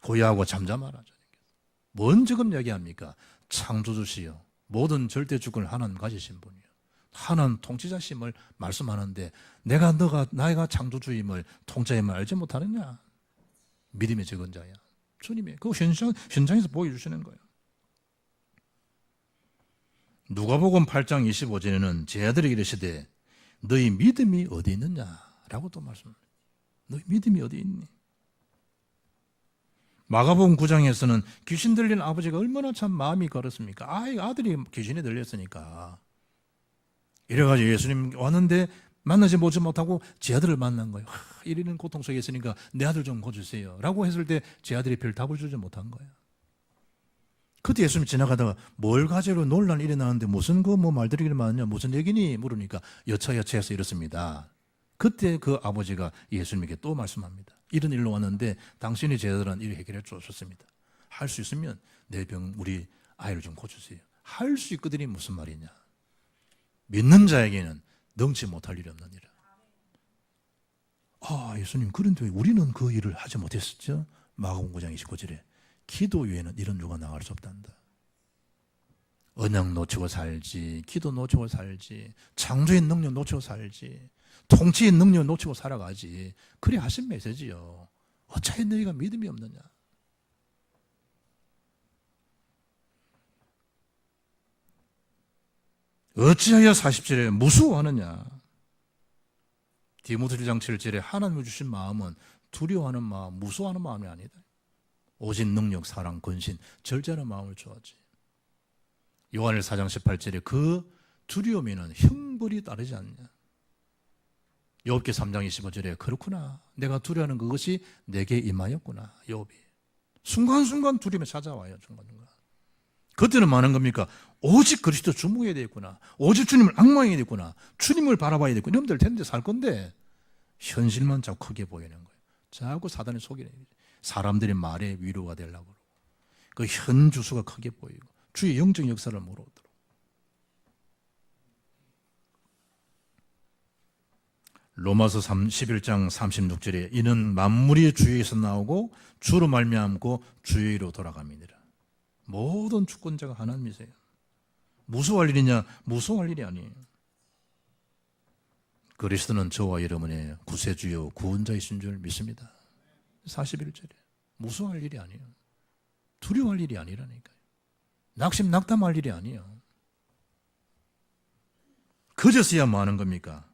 고요하고 잠잠하라. 뭔 지금 얘기합니까? 창조주시요 모든 절대 주권을 하나님 가지신 분이요 하나님 통치자심을 말씀하는데 내가 창조주임을 통치자임을 알지 못하느냐? 믿음의 적은자야. 주님이 그 현장에서 보여주시는 거예요. 누가복음 8장 25절에는 제 아들에게 이르시되 너희 믿음이 어디 있느냐라고 또 말씀합니다. 너희 믿음이 어디 있니? 마가복음 9장에서는 귀신 들린 아버지가 얼마나 참 마음이 걸었습니까? 아들이 귀신이 들렸으니까. 이래가지고 예수님 왔는데 만나지 못하고 제 아들을 만난 거예요. 이러는 고통 속에 있으니까 내 아들 좀 고주세요 라고 했을 때 제 아들이 별 답을 주지 못한 거예요. 그때 예수님 지나가다가 뭘 가지고 논란이 일어나는데 무슨 말들이 많냐 무슨 얘기니 물으니까 여차여차해서 이렇습니다. 그때 그 아버지가 예수님에게 또 말씀합니다. 이런 일로 왔는데 당신이 제 아들은 이를 해결해 주셨습니다. 할 수 있으면 내 우리 아이를 좀 고주세요. 할 수 있거든이 무슨 말이냐. 믿는 자에게는 능치 못할 일이 없느니라. 예수님 그런데 왜 우리는 그 일을 하지 못했었죠? 마가복음 9장 29절에 기도 외에는 이런 누가 나갈 수 없단다. 언약 놓치고 살지, 기도 놓치고 살지, 창조의 능력 놓치고 살지, 통치의 능력 놓치고 살아가지. 그래 하신 메시지요. 어차피 너희가 믿음이 없느냐. 어찌하여 40절에 무수하느냐. 디모데 1장 7절에 하나님이 주신 마음은 두려워하는 마음, 무수하는 마음이 아니다. 오직 능력, 사랑, 근신, 절제하는 마음을 주었지. 요한일 4장 18절에 그 두려움에는 형벌이 따르지 않냐. 욥기 3장 25절에 그렇구나. 내가 두려워하는 그것이 내게 임하였구나. 욥이. 순간순간 두려움이 찾아와요. 순간순간. 그때는 많은 겁니까? 오직 그리스도 주목해야 되겠구나. 오직 주님을 악망해야 되겠구나. 주님을 바라봐야 되겠구나. 이러면 될 텐데 살 건데 현실만 자꾸 크게 보이는 거예요. 자꾸 사단이 속이는 거예요. 사람들의 말에 위로가 되려고 그 현주수가 크게 보이고 주의 영적 역사를 모르도록. 로마서 11장 36절에 이는 만물이 주에서 나오고 주로 말미암고 주의로 돌아갑니다. 모든 주권자가 하나님이세요. 무서워할 일이냐? 무서워할 일이 아니에요. 그리스도는 저와 여러분의 구세주요 구원자이신 줄 믿습니다. 41절에 무서워할 일이 아니에요. 두려워할 일이 아니라니까요. 낙심낙담할 일이 아니에요. 그저서야 뭐 하는 겁니까?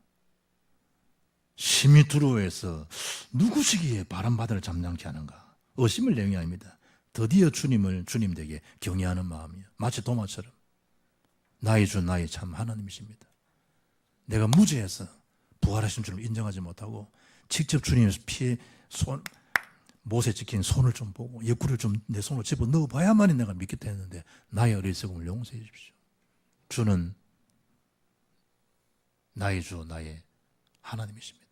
심히 두려워해서 누구시기에 바람바다를 잠잠케 하는가? 의심을 내용이 아닙니다. 드디어 주님을 주님 되게 경외하는 마음이에요. 마치 도마처럼 나의 주 나의 참 하나님이십니다. 내가 무죄해서 부활하신 줄 인정하지 못하고 직접 주님의 피에 못에 찍힌 손을 좀 보고 옆구리를 좀 내 손으로 집어 넣어봐야만이 내가 믿겠다 했는데 나의 어리석음을 용서해 주십시오. 주는 나의 주 나의 하나님이십니다.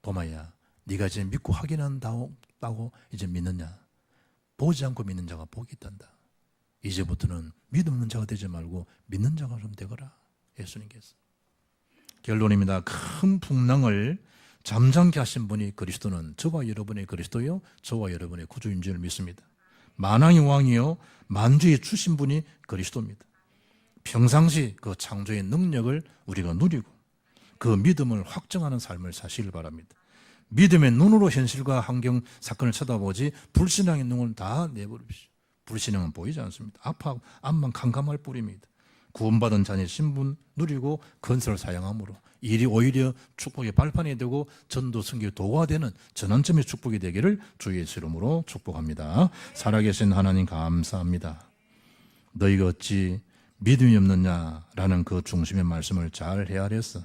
도마야 네가 이제 믿고 확인한다고 이제 믿느냐? 보지 않고 믿는 자가 복이 있단다. 이제부터는 믿음 없는 자가 되지 말고 믿는 자가 좀 되거라. 예수님께서. 결론입니다. 큰 풍랑을 잠잠케 하신 분이 그리스도는 저와 여러분의 그리스도요 저와 여러분의 구주인 줄 믿습니다. 만왕의 왕이요 만주의 주신 분이 그리스도입니다. 평상시 그 창조의 능력을 우리가 누리고 그 믿음을 확정하는 삶을 사시길 바랍니다. 믿음의 눈으로 현실과 환경 사건을 쳐다보지 불신앙의 눈을 다 내버립시오. 불신앙은 보이지 않습니다. 앞만 캄캄할 뿐입니다. 구원받은 자녀의 신분 누리고 건설을 사용함으로 일이 오히려 축복의 발판이 되고 전도 선교 도구가 되는 전환점의 축복이 되기를 주 예수 이름으로 축복합니다. 살아계신 하나님 감사합니다. 너희가 어찌 믿음이 없느냐라는 그 중심의 말씀을 잘 헤아렸어.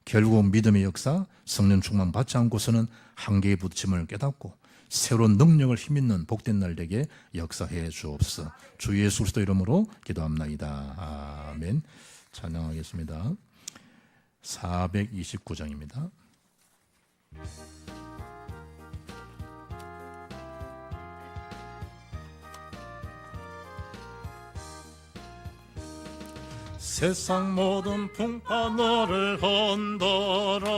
결국 믿음의 역사, 성령 충만 받지 않고서는 한계의 부딪힘을 깨닫고 새로운 능력을 힘있는 복된 날 되게 역사해 주옵소서. 주 예수 그리스도 이름으로 기도합나이다. 아멘. 찬양하겠습니다. 429장입니다. 세상 모든 풍파 너를 흔들어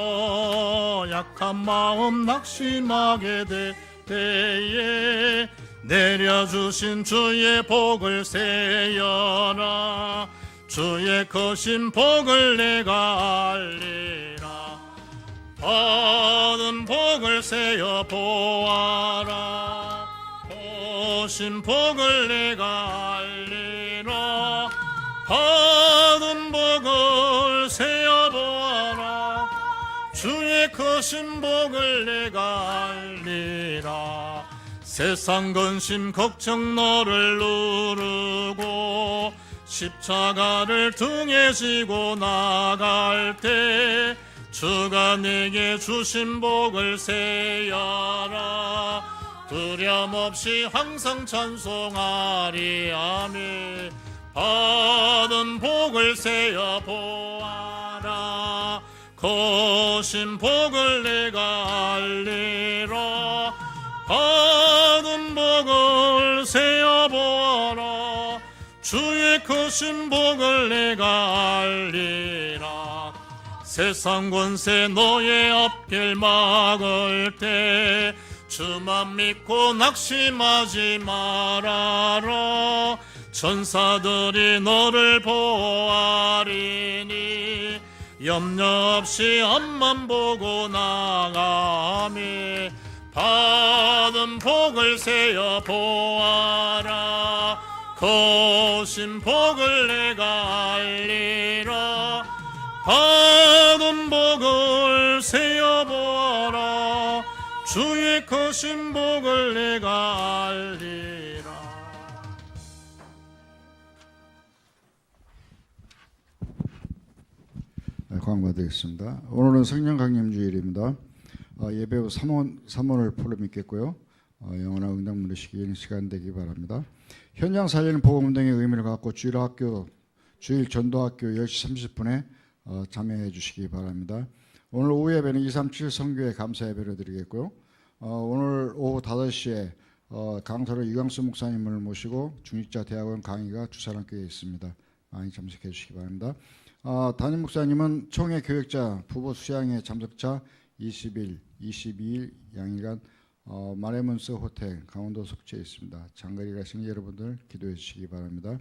약한 마음 낙심하게 될 때에 내려주신 주의 복을 세어라. 주의 크신 복을 내가 알리라. 받은 복을 세어 보아라. 크신 복을 내가 알리라. 받은 복을 세어 보아라. 주의 크신 복을 내가 알리라. 세상 근심 걱정 너를 누르고 십자가를 등에 지고 나갈 때 주가 내게 주신 복을 세어라. 두려움 없이 항상 찬송하리. 아멘. 받은 복을 세어 보아라. 크신 복을 내가 알리라. 받은 복을 세어 보아라. 주의 크신 복을 내가 알리라. 세상 권세 너의 앞길 막을 때 주만 믿고 낙심하지 말아라. 천사들이 너를 보호하리니 염려 없이 앞만 보고 나가며 받은 복을 세어 보아라. 크신 복을 내가 알리라. 받은 복을 세어 보아라. 주의 크신 복을 내가 알리라. 광고드리겠습니다. 오늘은 성령 강림 주일입니다. 예배 후 3원을 풀어 믿겠고요. 영원한 응답 누리시기 시간 되기 바랍니다. 현장 살리는 복음운동의 의미를 갖고 주일 전도학교 10시 30분에 참여해 주시기 바랍니다. 오늘 오후 예배는 237 선교회 감사 예배를 드리겠고요. 오늘 오후 5시에 강사로 이광수 목사님을 모시고 중직자 대학원 강의가 주사랑교회에 있습니다. 많이 참석해 주시기 바랍니다. 담임 목사님은 총회 교역자 부부 수양회 참석자 20일, 22일 양일간 마레문스 호텔 강원도 속초에 있습니다. 장거리 가시는 여러분들 기도해 주시기 바랍니다.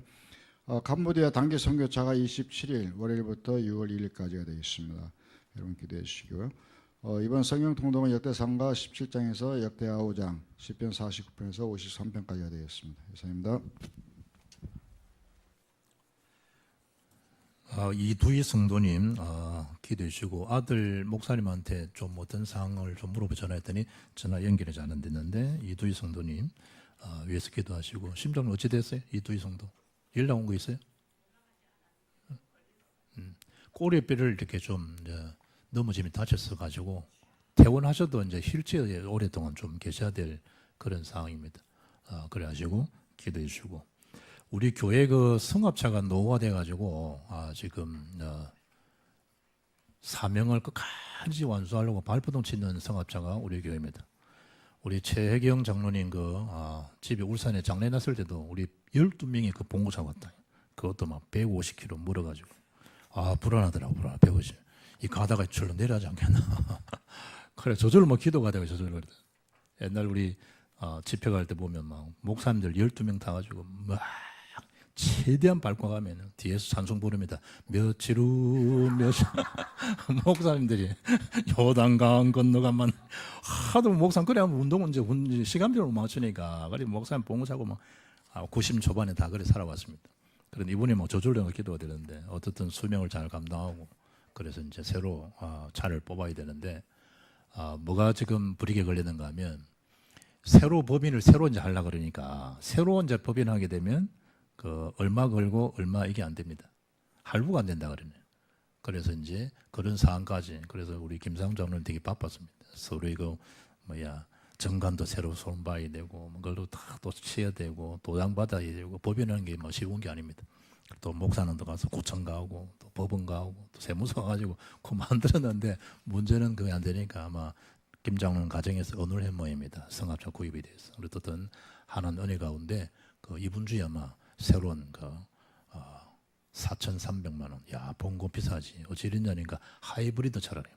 캄보디아 단기 선교차가 27일 월요일부터 6월 1일까지가 되겠습니다. 여러분 기도해 주시고요. 이번 성경 통독은 역대상가 17장에서 역대하 5장 10편 49편에서 53편까지가 되겠습니다. 이상입니다. 이두희 성도님 기도해 주시고 아들 목사님한테 좀 어떤 사항을 좀 물어보 전화했더니 전화 연결이 안 됐는데 이두희 성도님 위해서 기도하시고 심정은 어찌 됐어요? 이두희 성도 연락 온 거 있어요? 꼬리뼈를 이렇게 좀 넘어짐이 다쳤어 가지고 퇴원하셔도 이제 휠체어에 오랫동안 좀 계셔야 될 그런 상황입니다. 그래 가지고 기도해 주시고 우리 교회 그 성합차가 노후화돼 가지고 지금 사명을 끝까지 완수하려고 발버둥 치는 성합차가 우리 교회입니다. 우리 최혜경 장로님 집에 울산에 장례 났을 때도 우리 12명이 그 봉고차 왔다. 그것도 막 150km 물어가지고 불안하더라고. 150. 이 가다가 절로 내려가지 않겠나. 그래 저절로 뭐 기도가 되고 저절로 그래. 옛날 우리 집회 갈 때 보면 막 목사님들 12명 다 가지고 막 최대한 밟고 가면 뒤에서 찬송 부릅니다. 며칠 후 며칠 목사님들이 요단강 건너가만 하도 목사님 그래 하면 운동은 이제 시간별로 맞추니까 그래 목사님 봉사하고 막 90 초반에 다 그래 살아왔습니다. 그런데 이분이 뭐 저절로 기도가 되는데 어떻든 수명을 잘 감당하고 그래서 이제 새로 차를 뽑아야 되는데 뭐가 지금 불이익에 걸리는가 하면 새로 법인을 새로 이제 하려고 그러니까 새로 이제 법인하게 되면 그 얼마 걸고 얼마 이게 안 됩니다. 할부가 안 된다 그러네요. 그래서 이제 그런 사안까지 그래서 우리 김상우 장로는 되게 바빴습니다. 서로 이거 정관도 새로 손봐야 되고 그걸로 다 또 쳐야 되고 도장 받아야 되고 법인하는 게 뭐 쉬운 게 아닙니다. 또 목사는 또 가서 구청 가고 또 법원 가고 또 세무서 가지고 그 만들었는데 문제는 그게 안 되니까 아마 김 장로는 가정에서 언을 한 모양입니다. 성합차 구입에 대해서. 어쨌든 하나는 은혜 가운데 그 이분 주에 아마 새로운 4,300만 원. 야, 봉고 비싸지. 어찌 이랬냐니까 하이브리드 차라리.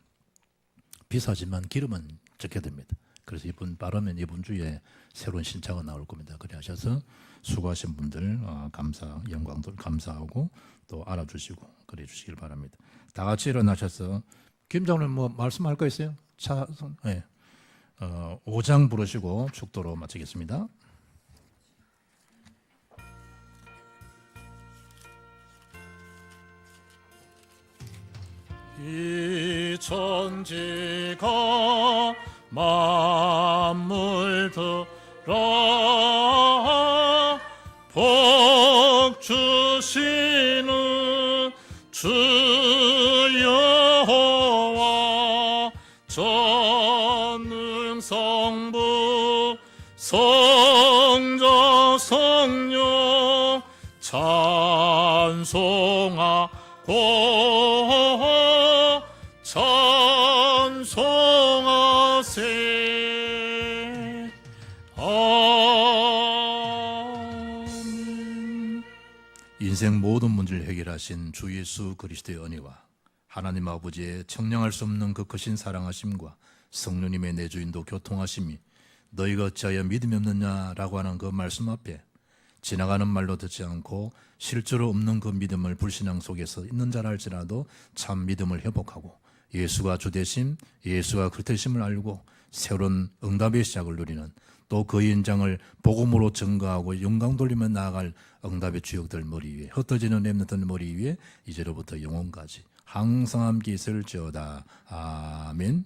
비싸지만 기름은 적게 됩니다. 그래서 이분 빠르면 이분 주에 새로운 신차가 나올 겁니다. 그래 하셔서 수고하신 분들 영광들 감사하고 또 알아주시고 그래 주시길 바랍니다. 다 같이 일어나셔서 김 장로님 뭐 말씀할 거 있어요? 네. 5장 부르시고 축도로 마치겠습니다. 이 천지가 만물 들어 복 주시는 주 여호와 전능성부 성자 성령 찬송하세. 아멘. 인생 모든 문제를 해결하신 주 예수 그리스도의 은혜와 하나님 아버지의 청량할 수 없는 그 크신 사랑하심과 성령님의 내주인도 교통하심이 너희가 어찌하여 믿음이 없느냐라고 하는 그 말씀 앞에 지나가는 말로 듣지 않고 실제로 없는 그 믿음을 불신앙 속에서 있는 자라 할지라도 참 믿음을 회복하고 예수가 주 되심, 예수가 그리스도심을 알고 새로운 응답의 시작을 누리는 또 그 현장을 복음으로 증거하고 영광 돌리며 나아갈 응답의 주역들 머리 위에 흩어지는 렘넌트들 머리 위에 이제로부터 영원까지 항상 함께 있을지어다. 아멘.